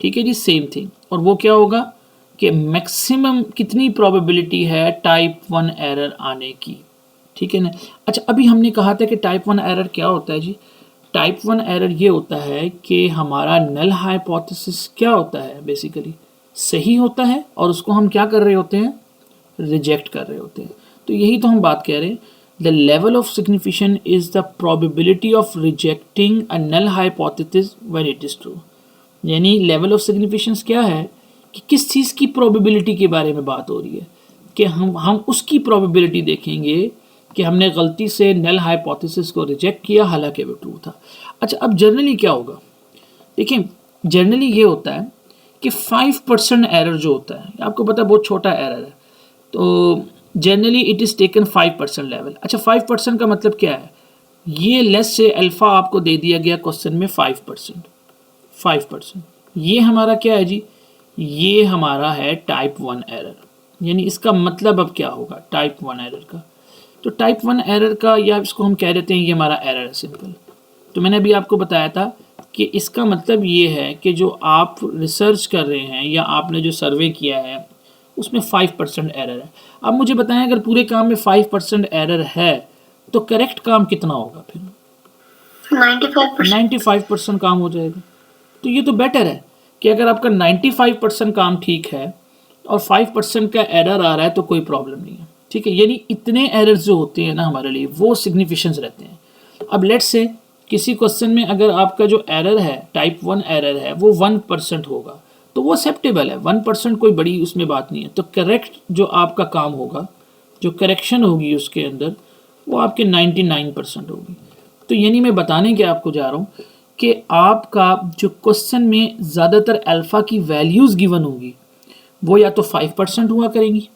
ठीक है जी, सेम थिंग। और वो क्या होगा कि मैक्सिमम कितनी प्रोबेबिलिटी है टाइप 1 एरर आने की, ठीक है ना। अच्छा, अभी हमने कहा था कि टाइप 1 एरर क्या होता है जी। टाइप 1 एरर ये होता है कि हमारा नल हाइपोथेसिस क्या होता है, बेसिकली सही होता है और उसको हम क्या कर रहे होते हैं, रिजेक्ट कर रहे होते हैं। तो यही तो हम बात कह रहे हैं, the level of signification is the probability of rejecting a null hypothesis when it is true. यानी लेवल ऑफ सिग्निफिकेशन क्या है कि किस चीज़ की प्रोबेबिलिटी के बारे में बात हो रही है, कि हम उसकी प्रोबेबिलिटी देखेंगे कि हमने गलती से नल हाइपोथेसिस को रिजेक्ट किया हालांकि वो ट्रू था। अच्छा, अब जनरली क्या होगा, देखिए जनरली ये होता है कि 5% एरर जो होता है, आपको पता है बहुत छोटा एरर है, तो generally it is taken 5% level. अच्छा, 5% का मतलब क्या है, ये लेस से अल्फ़ा आपको दे दिया गया क्वेश्चन में 5%, ये हमारा क्या है जी, ये हमारा है टाइप 1 एरर। यानी इसका मतलब अब क्या होगा टाइप 1 एरर का, तो टाइप 1 एरर का, या इसको हम कह देते हैं ये हमारा एरर है सिंपल। तो मैंने अभी आपको बताया था कि इसका मतलब ये है कि जो आप रिसर्च कर रहे हैं या आपने जो सर्वे किया है उसमें 5% एरर है। अब मुझे बताएं, अगर पूरे काम में 5% एरर है तो करेक्ट काम कितना होगा फिर? 95% काम हो जाएगा। तो ये तो बेटर है कि अगर आपका 95% काम ठीक है और 5% का एरर आ रहा है तो कोई प्रॉब्लम नहीं है, ठीक है। यानी इतने एरर्स जो होते हैं ना हमारे लिए वो सिग्निफिकेंस रहते हैं। अब लेट्स से किसी क्वेश्चन में अगर आपका जो एरर है टाइप 1 एरर है वो 1% होगा तो वो एक्सेप्टेबल है, 1% कोई बड़ी उसमें बात नहीं है। तो करेक्ट जो आपका काम होगा, जो करेक्शन होगी उसके अंदर, वो आपके 99% होगी। तो यानी मैं बताने के आपको जा रहा हूँ कि आपका जो क्वेश्चन में ज़्यादातर अल्फ़ा की वैल्यूज़ गिवन होगी वो या तो 5% हुआ करेंगी,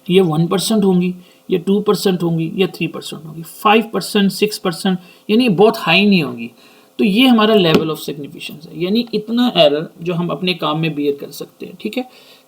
ये 1% होंगी, ये 2% होंगी, या 3% होंगी। 5%, 6% यानी बहुत हाई नहीं होगी। तो ये हमारा लेवल ऑफ सिग्निफिकेंस है, यानी इतना एरर जो हम अपने काम में बियर कर सकते हैं, ठीक है।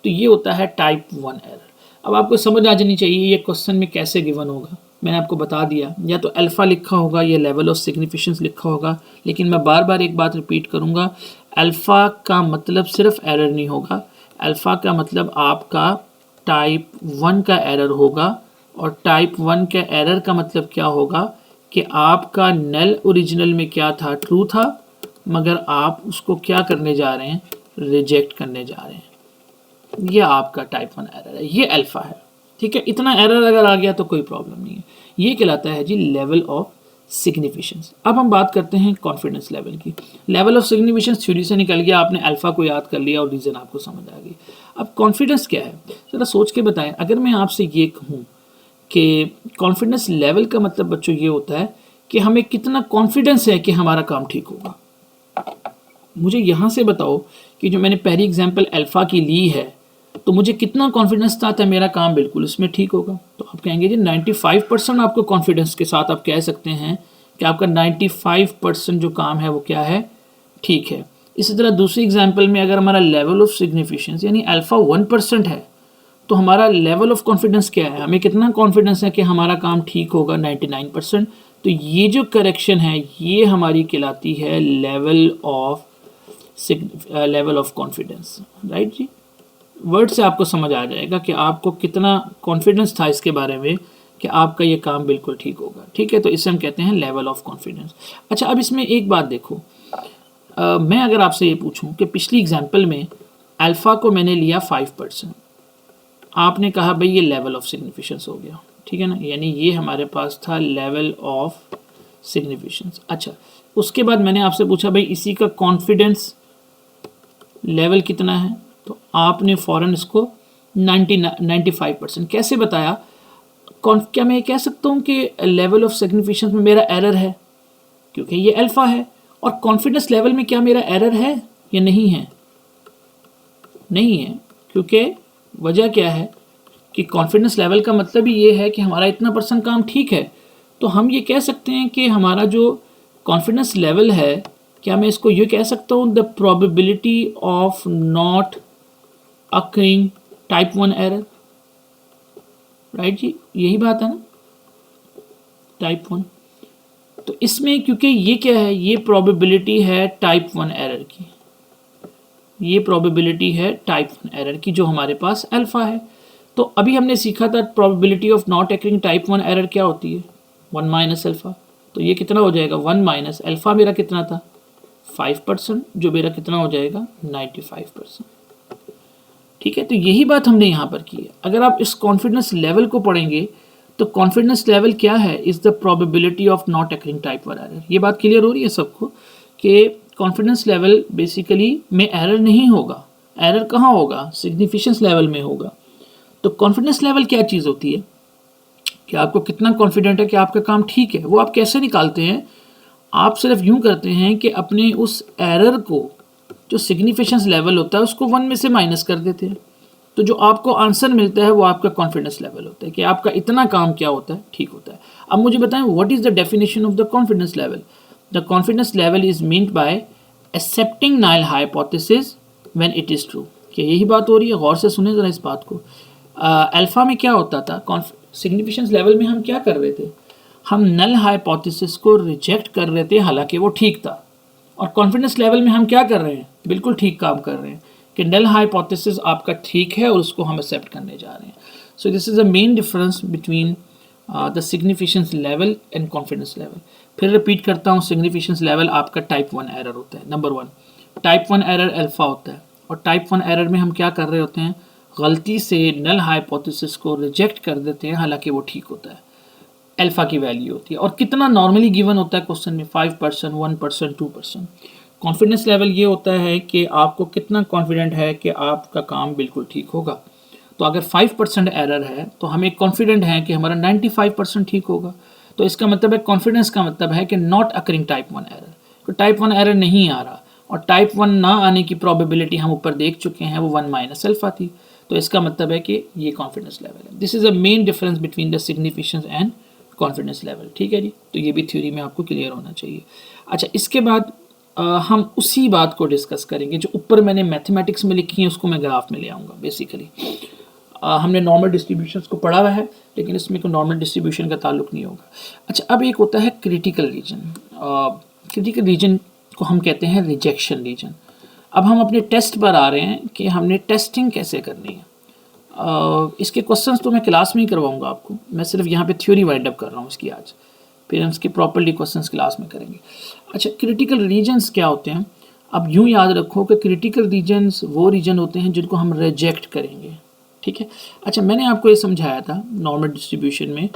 तो ये होता है टाइप 1 एरर। अब आपको समझ आ जानी चाहिए ये क्वेश्चन में कैसे गिवन होगा। मैंने आपको बता दिया, या तो अल्फ़ा लिखा होगा या लेवल ऑफ सिग्निफिकेंस लिखा होगा, लेकिन मैं बार बार एक बात रिपीट करूँगा, अल्फ़ा का मतलब सिर्फ एरर नहीं होगा, अल्फ़ा का मतलब आपका टाइप 1 का एरर होगा। और टाइप 1 के एरर का मतलब क्या होगा कि आपका नल ओरिजिनल में क्या था, ट्रू था, मगर आप उसको क्या करने जा रहे हैं, रिजेक्ट करने जा रहे हैं। ये आपका टाइप 1 एरर है, ये अल्फ़ा है, ठीक है। इतना एरर अगर आ गया तो कोई प्रॉब्लम नहीं है। ये कहलाता है जी लेवल ऑफ सिग्निफिकेंस। अब हम बात करते हैं कॉन्फिडेंस लेवल की। लेवल ऑफ सिग्निफिकेंस थ्योरी से निकल गया, आपने अल्फ़ा को याद कर लिया और रीज़न आपको समझ आ गई। अब कॉन्फिडेंस क्या है, ज़रा सोच के बताएं। अगर मैं आपसे ये कहूँ कि कॉन्फिडेंस लेवल का मतलब बच्चों ये होता है कि हमें कितना कॉन्फिडेंस है कि हमारा काम ठीक होगा। मुझे यहाँ से बताओ कि जो मैंने पहली एग्जांपल अल्फ़ा की ली है तो मुझे कितना कॉन्फिडेंस था मेरा काम बिल्कुल इसमें ठीक होगा। तो आप कहेंगे जी 95% आपको कॉन्फिडेंस के साथ आप कह सकते हैं कि आपका 95% जो काम है वो क्या है, ठीक है। इसी तरह दूसरी एग्जांपल में अगर हमारा लेवल ऑफ सिग्निफिकेंस यानी अल्फ़ा 1% है तो हमारा लेवल ऑफ कॉन्फिडेंस क्या है, हमें कितना कॉन्फिडेंस है कि हमारा काम ठीक होगा, 99%। तो ये जो करेक्शन है ये हमारी कहलाती है लेवल ऑफ कॉन्फिडेंस, राइट जी। वर्ड से आपको समझ आ जाएगा कि आपको कितना कॉन्फिडेंस था इसके बारे में कि आपका ये काम बिल्कुल ठीक होगा, ठीक है। तो इसे हम कहते हैं लेवल ऑफ कॉन्फिडेंस। अच्छा, अब इसमें एक बात देखो, मैं अगर आपसे ये पूछूं कि पिछली एग्जांपल में अल्फ़ा को मैंने लिया 5%, आपने कहा भाई ये लेवल ऑफ सिग्निफिकेंस हो गया, ठीक है ना, यानी ये हमारे पास था लेवल ऑफ सिग्निफिकेंस। अच्छा, उसके बाद मैंने आपसे पूछा भाई इसी का कॉन्फिडेंस लेवल कितना है, तो आपने फ़ौरन इसको 95% कैसे बताया। क्या मैं कह सकता हूँ कि लेवल ऑफ सिग्निफिकेंस में मेरा एरर है क्योंकि ये अल्फ़ा है, और कॉन्फिडेंस लेवल में क्या मेरा एरर है या नहीं है, नहीं है, क्योंकि वजह क्या है कि कॉन्फिडेंस लेवल का मतलब ही ये है कि हमारा इतना % काम ठीक है। तो हम ये कह सकते हैं कि हमारा जो कॉन्फिडेंस लेवल है, क्या मैं इसको ये कह सकता हूँ the probability of not occurring type 1 error, right जी, यही बात है ना, टाइप 1। तो इसमें क्योंकि ये क्या है, ये प्रोबेबिलिटी है टाइप 1 एरर की, ये प्रोबेबिलिटी है टाइप 1 एरर की जो हमारे पास अल्फ़ा है। तो अभी हमने सीखा था probability of not occurring type 1 error क्या होती है, 1 माइनस अल्फ़ा। तो ये कितना हो जाएगा, 1 माइनस अल्फ़ा मेरा कितना था 5%, जो मेरा कितना हो जाएगा 95%। ठीक है, तो यही बात हमने यहाँ पर की है। अगर आप इस कॉन्फिडेंस लेवल को पढ़ेंगे तो कॉन्फिडेंस लेवल क्या है, is the probability of not occurring type 1 error. ये बात क्लियर हो रही है सबको कि कॉन्फिडेंस लेवल बेसिकली में एरर नहीं होगा। एरर कहाँ होगा, सिग्निफिकेंस लेवल में होगा। तो कॉन्फिडेंस लेवल क्या चीज़ होती है कि आपको कितना कॉन्फिडेंट है कि आपका काम ठीक है। वो आप कैसे निकालते हैं, आप सिर्फ यूँ करते हैं कि अपने उस एरर को जो सिग्निफिकेंस लेवल होता है उसको 1 में से माइनस कर देते हैं। तो जो आपको आंसर मिलता है वो आपका कॉन्फिडेंस लेवल होता है कि आपका इतना काम क्या होता है, ठीक होता है। अब मुझे बताएं what is the definition of the confidence level. The confidence level is meant by accepting null hypothesis when it is true. क्या यही बात हो रही है, गौर से सुने ज़रा इस बात को। अल्फ़ा में क्या होता था, सिग्निफिकेंस लेवल में हम क्या कर रहे थे, हम नल हाइपोथेसिस को रिजेक्ट कर रहे थे हालांकि वो ठीक था। और कॉन्फिडेंस लेवल में हम क्या कर रहे हैं, बिल्कुल ठीक काम कर रहे हैं कि नल हाइपोथेसिस आपका ठीक है और उसको हम एक्सेप्ट करने जा रहे हैं। सो this is the main difference between the significance level and confidence level. फिर रिपीट करता हूँ, सिग्निफिकेंस लेवल आपका टाइप 1 एरर होता है। नंबर 1 टाइप 1 एरर अल्फ़ा होता है, और टाइप 1 एरर में हम क्या कर रहे होते हैं, गलती से नल हाइपोथेसिस को रिजेक्ट कर देते हैं हालांकि वो ठीक होता है। अल्फ़ा की वैल्यू होती है और कितना नॉर्मली गिवन होता है क्वेश्चन में, 5%, 1%, 2%। कॉन्फिडेंस लेवल ये होता है कि आपको कितना कॉन्फिडेंट है कि आपका काम बिल्कुल ठीक होगा। तो अगर 5% एरर है तो हमें कॉन्फिडेंट है कि हमारा 95% ठीक होगा। तो इसका मतलब है, कॉन्फिडेंस का मतलब है कि नॉट अकरिंग टाइप 1 एरर। तो टाइप 1 एरर नहीं आ रहा, और टाइप 1 ना आने की प्रोबेबिलिटी हम ऊपर देख चुके हैं, वो 1 माइनस अल्फ़ा थी। तो इसका मतलब है कि ये कॉन्फिडेंस लेवल है। This is a main difference between the significance and confidence level. ठीक है जी, तो ये भी थ्योरी में आपको क्लियर होना चाहिए। अच्छा, इसके बाद हम उसी बात को डिस्कस करेंगे जो ऊपर मैंने मैथमेटिक्स में लिखी है, उसको मैं ग्राफ में ले आऊँगा। बेसिकली हमने नॉर्मल डिस्ट्रीब्यूशंस को पढ़ा हुआ है, लेकिन इसमें कोई नॉर्मल डिस्ट्रीब्यूशन का ताल्लुक नहीं होगा। अच्छा, अब एक होता है क्रिटिकल रीजन। क्रिटिकल रीजन को हम कहते हैं रिजेक्शन रीजन। अब हम अपने टेस्ट पर आ रहे हैं कि हमने टेस्टिंग कैसे करनी है। इसके क्वेश्चंस तो मैं क्लास में ही करवाऊंगा आपको, मैं सिर्फ यहाँ पे थ्योरी वाइंड अप कर रहा हूँ इसकी आज, फिर हम इसके प्रॉपर्ली क्वेश्चंस क्लास में करेंगे। अच्छा, क्रिटिकल रीजन्स क्या होते हैं। अब यूँ याद रखो कि क्रिटिकल रीजन्स वो रीजन होते हैं जिनको हम रिजेक्ट करेंगे। ठीक है। अच्छा, मैंने आपको ये समझाया था नॉर्मल डिस्ट्रीब्यूशन में,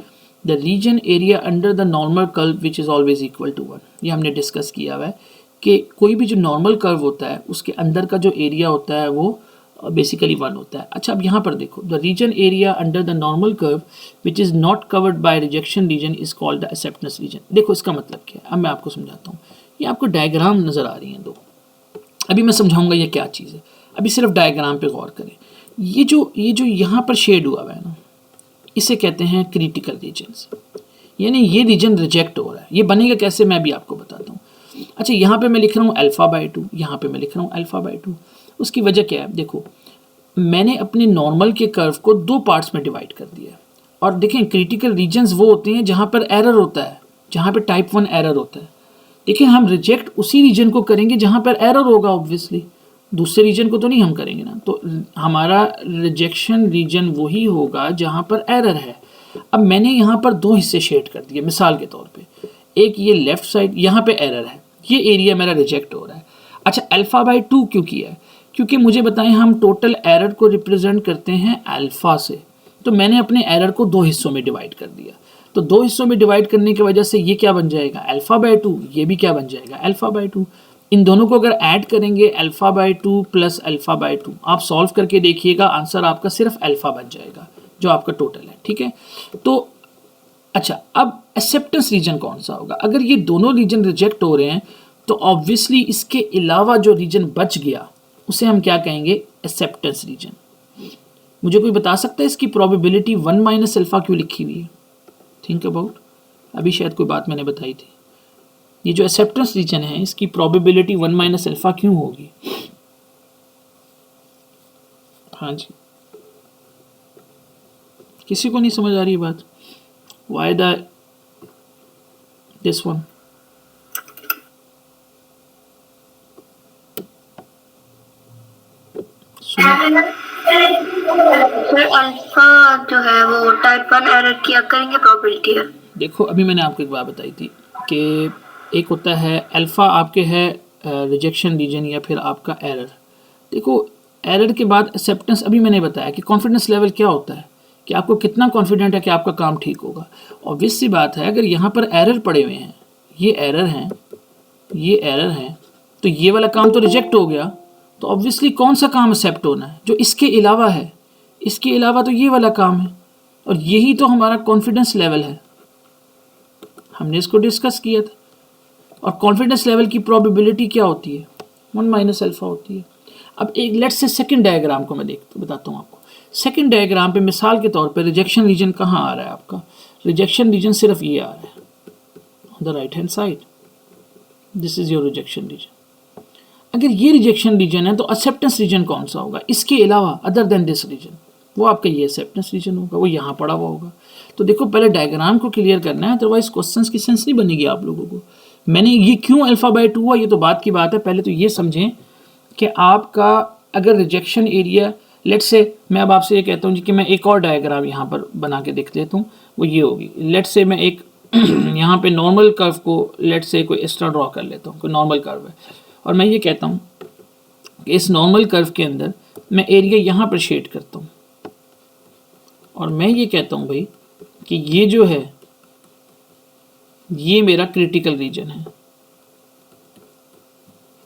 the region area under the normal curve which is always equal to 1। ये हमने डिस्कस किया हुआ है कि कोई भी जो नॉर्मल कर्व होता है उसके अंदर का जो एरिया होता है वो बेसिकली 1 होता है। अच्छा, अब यहाँ पर देखो, the region area under the normal curve which is not covered by rejection region is called the acceptance region. देखो इसका मतलब क्या है, अब मैं आपको समझाता हूँ। ये आपको डायग्राम नज़र आ रही हैं दो, अभी मैं समझाऊंगा ये क्या चीज़ है। अभी सिर्फ डायग्राम पे गौर करें। ये जो यहाँ पर शेड हुआ है ना, इसे कहते हैं क्रिटिकल रीजन्स, यानी ये रीजन रिजेक्ट हो रहा है। ये बनेगा कैसे, मैं भी आपको बताता हूँ। अच्छा, यहाँ पे मैं लिख रहा हूँ अल्फ़ा/2, यहाँ पे मैं लिख रहा हूँ अल्फ़ा/2। उसकी वजह क्या है, देखो मैंने अपने नॉर्मल के कर्व को 2 पार्ट्स में डिवाइड कर दिया है। और देखें, क्रिटिकल रीजन्स वो होते हैं जहाँ पर एरर होता है, जहाँ पे टाइप 1 एरर होता है। देखिए, हम रिजेक्ट उसी रीजन को करेंगे जहाँ पर एरर होगा, ऑब्वियसली दूसरे रीजन को तो नहीं हम करेंगे ना। तो हमारा रिजेक्शन रीजन वही होगा जहाँ पर एरर है। अब मैंने यहाँ पर 2 हिस्से शेड कर दिए मिसाल के तौर पे, एक ये लेफ्ट साइड, यहाँ पे एरर है, ये एरिया मेरा रिजेक्ट हो रहा है। अच्छा, अल्फ़ा/2 क्यों किया है, क्योंकि मुझे बताएं हम टोटल एरर को रिप्रेजेंट करते हैं अल्फ़ा से। तो मैंने अपने एरर को 2 हिस्सों में डिवाइड कर दिया। तो 2 हिस्सों में डिवाइड करने की वजह से ये क्या बन जाएगा, अल्फ़ा/2, ये भी क्या बन जाएगा, अल्फ़ा/2। इन दोनों को अगर ऐड करेंगे अल्फ़ा/2 प्लस अल्फ़ा/2, आप सॉल्व करके देखिएगा, आंसर आपका सिर्फ अल्फ़ा बन जाएगा जो आपका टोटल है। ठीक है। तो अच्छा, अब एक्सेप्टेंस रीजन कौन सा होगा। अगर ये दोनों रीजन रिजेक्ट हो रहे हैं तो ऑब्वियसली इसके अलावा जो रीजन बच गया उसे हम क्या कहेंगे, एक्सेप्टेंस रीजन। मुझे कोई बता सकता है इसकी प्रोबेबिलिटी 1 माइनस अल्फ़ा क्यों लिखी हुई है। थिंक अबाउट, अभी शायद कोई बात मैंने बताई थी। ये जो एक्सेप्टेंस रीजन है इसकी प्रोबेबिलिटी 1 माइनस अल्फ़ा क्यों होगी। हाँ जी, किसी को नहीं समझ आ रही बात, why the this one. Sir alpha जो है वो टाइप 1 एरर की करेंगे प्रोबेबिलिटी है। देखो अभी मैंने आपको एक बात बताई थी कि एक होता है अल्फ़ा आपके है रिजेक्शन रीजन या फिर आपका एरर। देखो एरर के बाद एक्सेप्टेंस अभी मैंने बताया कि कॉन्फिडेंस लेवल क्या होता है कि आपको कितना कॉन्फिडेंट है कि आपका काम ठीक होगा। ऑब्वियस सी बात है अगर यहाँ पर एरर पड़े हुए हैं, ये एरर हैं, ये एरर हैं, तो ये वाला काम तो रिजेक्ट हो गया, तो ऑब्वियसली कौन सा काम एक्सेप्ट होना है जो इसके अलावा है। इसके अलावा तो ये वाला काम है और यही तो हमारा कॉन्फिडेंस लेवल है, हमने इसको डिस्कस किया था। और कॉन्फिडेंस लेवल की प्रोबेबिलिटी क्या होती है, 1 माइनस अल्फा होती है। अब एक लेट्स से सेकंड डायग्राम को मैं बताता हूँ आपको। सेकंड डायग्राम पे मिसाल के तौर पे रिजेक्शन रीजन कहाँ आ रहा है आपका, रिजेक्शन रीजन सिर्फ ये आ रहा है on the right hand side, this is your rejection region. अगर ये रिजेक्शन रीजन है तो एक्सेप्टेंस रीजन कौन सा होगा इसके अलावा, अदर देन दिस रीजन, वो आपका ये एक्सेप्टेंस रीजन होगा, वो यहाँ पड़ा हुआ होगा। तो देखो पहले डायग्राम को क्लियर करना है, अदरवाइज क्वेश्चंस की सेंस नहीं बनेगी आप लोगों को। मैंने ये क्यों अल्फा बाय 2 हुआ ये तो बात की बात है, पहले तो ये समझें कि आपका अगर रिजेक्शन एरिया, लेट्स से मैं अब आपसे ये कहता हूँ कि मैं एक और डायग्राम यहाँ पर बना के देख लेता हूँ, वो ये होगी। लेट्स से मैं एक यहाँ पे नॉर्मल कर्व को लेट्स से कोई एक्स्ट्रा ड्रॉ कर लेता हूँ, कोई नॉर्मल कर्व है, और मैं ये कहता हूँ कि इस नॉर्मल कर्व के अंदर मैं एरिया यहाँ पर शेड करता हूँ और मैं ये कहता हूँ भाई कि ये जो है ये मेरा क्रिटिकल रीजन है।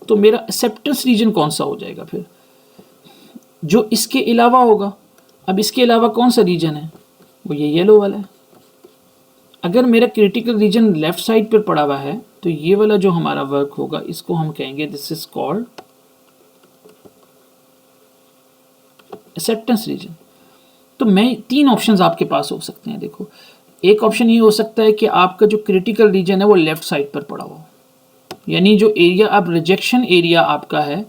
तो मेरा एक्सेप्टेंस रीजन कौन सा हो जाएगा फिर, जो इसके अलावा होगा। अब इसके अलावा कौन सा रीजन है, वो ये येलो वाला है। अगर मेरा क्रिटिकल रीजन लेफ्ट साइड पर पड़ा हुआ है तो ये वाला जो हमारा वर्क होगा इसको हम कहेंगे this is called acceptance region. तो मैं 3 ऑप्शंस आपके पास हो सकते हैं। देखो एक ऑप्शन ये हो सकता है कि आपका जो क्रिटिकल रीजन है वो लेफ्ट साइड पर पड़ा हो, यानी जो एरिया अब रिजेक्शन एरिया आपका है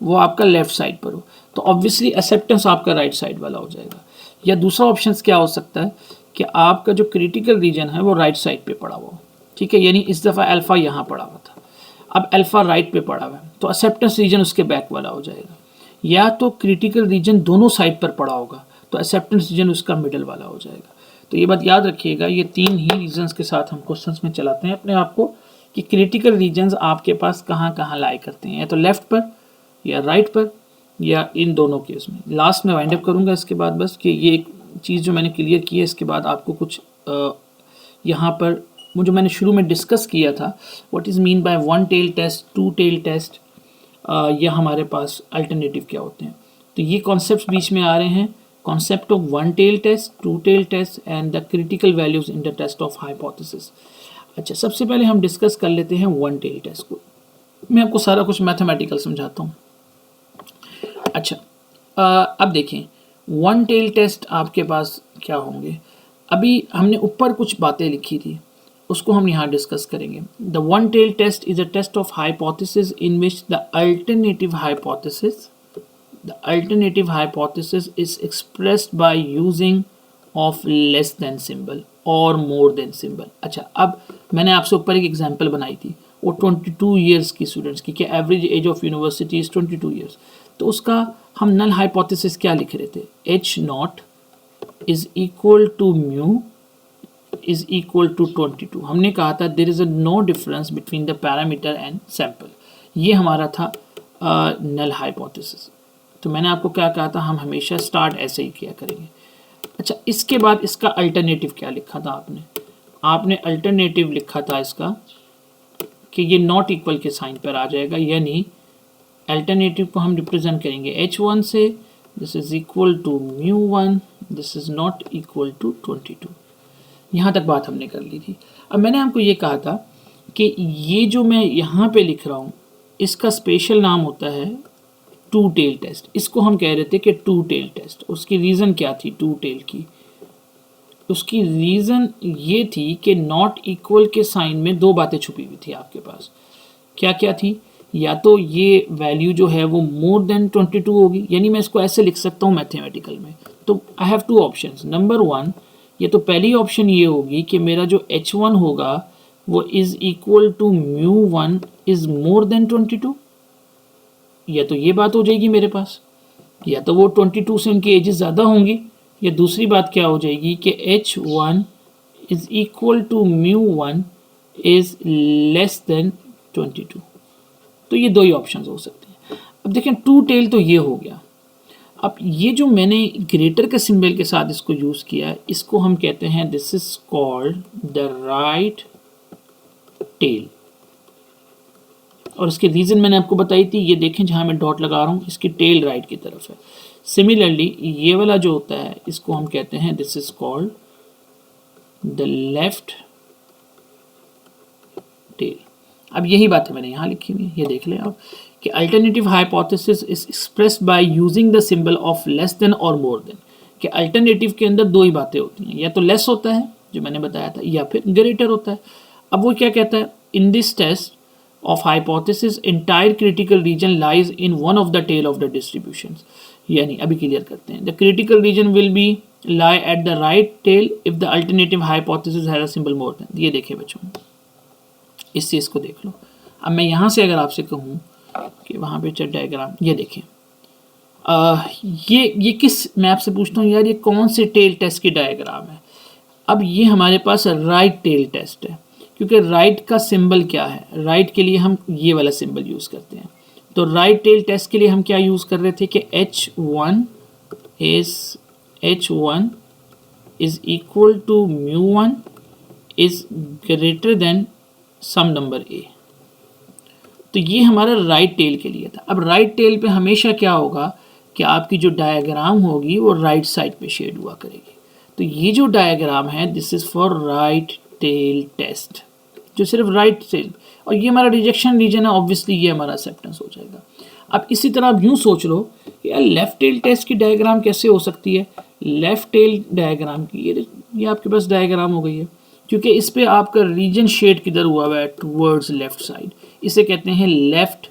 वो आपका लेफ्ट साइड पर हो, तो ऑब्वियसली एक्सेप्टेंस आपका राइट साइड वाला हो जाएगा। या दूसरा ऑप्शन क्या हो सकता है कि आपका जो क्रिटिकल रीजन है वो राइट साइड पे पड़ा हुआ हो, ठीक है, यानी इस दफ़ा अल्फ़ा यहाँ पड़ा हुआ था, अब अल्फ़ा राइट पे पड़ा हुआ है, तो एक्सेप्टेंस रीजन उसके बैक वाला हो जाएगा। या तो क्रिटिकल रीजन दोनों साइड पर पड़ा होगा तो एक्सेप्टेंस रीजन उसका मिडल वाला हो जाएगा। तो ये बात याद रखिएगा, ये 3 ही रीजन्स के साथ हम क्वेश्चंस में चलाते हैं अपने आप को कि क्रिटिकल रीजन्स आपके पास कहाँ कहाँ लाई करते हैं, या तो लेफ्ट पर या राइट पर या इन दोनों केस में। लास्ट में वाइंड अप करूँगा इसके बाद बस कि ये एक चीज़ जो मैंने क्लियर की है, इसके बाद आपको कुछ यहाँ पर वो जो मैंने शुरू में डिस्कस किया था what is mean by 1 tail test, 2 tail test, या हमारे पास अल्टरनेटिव क्या होते हैं। तो ये कॉन्सेप्ट्स बीच में आ रहे हैं, concept of 1 tail test, 2 tail test and the critical values in the test of hypothesis. अच्छा, सबसे पहले हम डिस्कस कर लेते हैं 1 टेल टेस्ट को। मैं आपको सारा कुछ मैथमेटिकल समझाता हूँ। अच्छा, अब देखें 1 टेल टेस्ट आपके पास क्या होंगे। अभी हमने ऊपर कुछ बातें लिखी थी, उसको हम यहाँ डिस्कस करेंगे। The 1 tail test is a test of hypothesis in which the alternative hypothesis is expressed by using of less than symbol और मोर देन सिंबल। अच्छा, अब मैंने आपसे ऊपर एक एग्जांपल बनाई थी वो 22 ईयर्स की स्टूडेंट्स की, कि average age of university is 22 years. तो उसका हम नल हाइपोथेसिस क्या लिख रहे थे, H0 is equal to mu is equal to 22। हमने कहा था there is a no difference between the parameter and sample, ये हमारा था नल हाइपोथेसिस। तो मैंने आपको क्या कहा था, हम हमेशा स्टार्ट ऐसे ही किया करेंगे। अच्छा, इसके बाद इसका अल्टरनेटिव क्या लिखा था आपने अल्टरनेटिव लिखा था इसका कि ये नॉट इक्वल के साइन पर आ जाएगा, यानी अल्टरनेटिव को हम रिप्रेजेंट करेंगे H1 से, this is equal to μ1, this is not equal to 22। यहाँ तक बात हमने कर ली थी। अब मैंने आपको ये कहा था कि ये जो मैं यहाँ पे लिख रहा हूँ इसका स्पेशल नाम होता है 2 टेल टेस्ट। इसको हम कह रहे थे कि 2 टेल टेस्ट। उसकी रीज़न क्या थी 2 टेल की, उसकी रीज़न ये थी कि नॉट इक्वल के साइन में 2 बातें छुपी हुई थी आपके पास। क्या क्या थी, या तो ये वैल्यू जो है वो मोर देन 22 होगी, यानी मैं इसको ऐसे लिख सकता हूँ मैथमेटिकल में। तो आई हैव 2 ऑप्शंस। नंबर 1, ये तो पहली ऑप्शन ये होगी कि मेरा जो H1 होगा वो is equal to μ1 is more than 22, या तो ये बात हो जाएगी मेरे पास। या तो वो 22 से उनकी एजेस ज़्यादा होंगी, या दूसरी बात क्या हो जाएगी कि H1 is equal to μ1 is less than 22। तो ये दो ही ऑप्शंस हो सकते हैं। अब देखें टू टेल तो ये हो गया। अब ये जो मैंने ग्रेटर के सिंबल के साथ इसको यूज़ किया है, इसको हम कहते हैं this is called the right tail. और इसके रीज़न मैंने आपको बताई थी, ये देखें जहाँ मैं डॉट लगा रहा हूँ, इसकी टेल राइट की तरफ है। सिमिलरली ये वाला जो होता है इसको हम कहते हैं this is called the left tail. अब यही बात है मैंने यहाँ लिखी हुई है, ये देख लें आप कि alternative hypothesis is expressed by using the symbol of less then और मोर देन। कि अल्टरनेटिव के अंदर दो ही बातें होती हैं, या तो लेस होता है जो मैंने बताया था, या फिर ग्रेटर होता है। अब वो क्या कहता है, in this test of hypothesis entire critical region lies in one of the tail of the distributions। यानी अभी क्लियर करते हैं, the critical region will be lie at the right tail if the alternative hypothesis has a symbol more than। ये देखिए बच्चों, इस चीज़ को देख लो। अब मैं यहाँ से अगर आपसे कहूँ कि वहाँ पे चेक डायग्राम, ये देखें ये किस, मैं आपसे पूछता हूँ यार ये कौन से टेल टेस्ट की डायग्राम है। अब ये हमारे पास राइट टेल टेस्ट है, क्योंकि राइट का सिंबल क्या है, राइट के लिए हम ये वाला सिंबल यूज़ करते हैं। तो राइट टेल टेस्ट के लिए हम क्या यूज़ कर रहे थे कि H1 is equal to μ1 is greater than some number a। तो ये हमारा राइट टेल के लिए था। अब राइट टेल पे हमेशा क्या होगा कि आपकी जो डायग्राम होगी वो राइट साइड पे शेड हुआ करेगी। तो ये जो डायग्राम है this is for right tail test, जो सिर्फ राइट टेल, और ये हमारा रिजेक्शन रीजन है, ऑब्वियसली ये हमारा एक्सेप्टेंस हो जाएगा। अब इसी तरह आप यूँ सोच लो कि यार लेफ्ट टेल टेस्ट की डायग्राम कैसे हो सकती है। लेफ्ट टेल डायग्राम की ये आपके पास डायग्राम हो गई है, क्योंकि इस पे आपका रीजन शेड किधर हुआ हुआ है, टूवर्ड्स लेफ्ट साइड। इसे कहते हैं लेफ्ट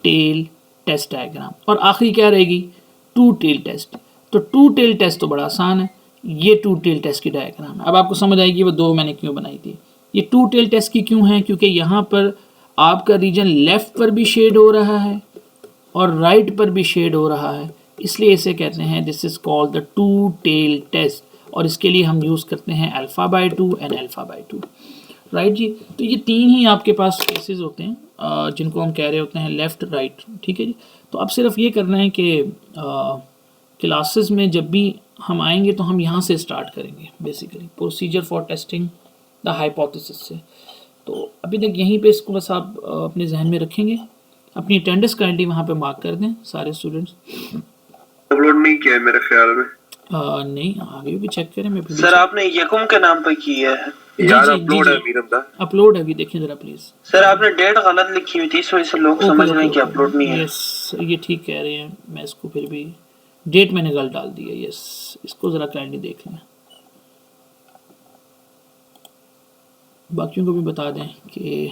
टेल टेस्ट डायग्राम। और आखिरी क्या रहेगी, टू टेल टेस्ट। तो टू टेल टेस्ट तो बड़ा आसान है, ये टू टेल टेस्ट की डायग्राम है। अब आपको समझ आएगी वो दो मैंने क्यों बनाई थी। ये टू टेल टेस्ट की क्यों है, क्योंकि यहाँ पर आपका रीजन लेफ्ट पर भी शेड हो रहा है और राइट पर भी शेड हो रहा है, इसलिए इसे कहते हैं this is called the two tail test. और इसके लिए हम यूज़ करते हैं α/2 एंड α/2, राइट जी। तो ये तीन ही आपके पास केसेस होते हैं जिनको हम कह रहे होते हैं लेफ़्ट राइट, ठीक है जी। तो अब सिर्फ ये करना है कि क्लासेस में जब भी हम आएंगे तो हम यहाँ से स्टार्ट करेंगे, basically procedure for testing the hypothesis से। तो अभी तक यहीं पे इसको बस आप अपने जहन में रखेंगे। अपनी अटेंडेंस काइंडली वहाँ पे मार्क कर दें सारे स्टूडेंट्स। अपलोड नहीं किया है मेरे ख्याल में। नहीं, आगे भी चेक करें। मैं सर आपने यकुम के नाम पे किया है यार, अपलोड है मीरम दा, अपलोड है, अभी देखिए जरा प्लीज। सर आपने डेट गलत लिखी हुई थी, इस वजह से लोग समझ रहे हैं कि अपलोड नहीं है। यस, ये ठीक कह रहे हैं, मैं इसको फिर भी डेट मैंने गलत डाल दी है। यस, इसको जरा काइंडली देख लें। बाकियों को भी बता दें कि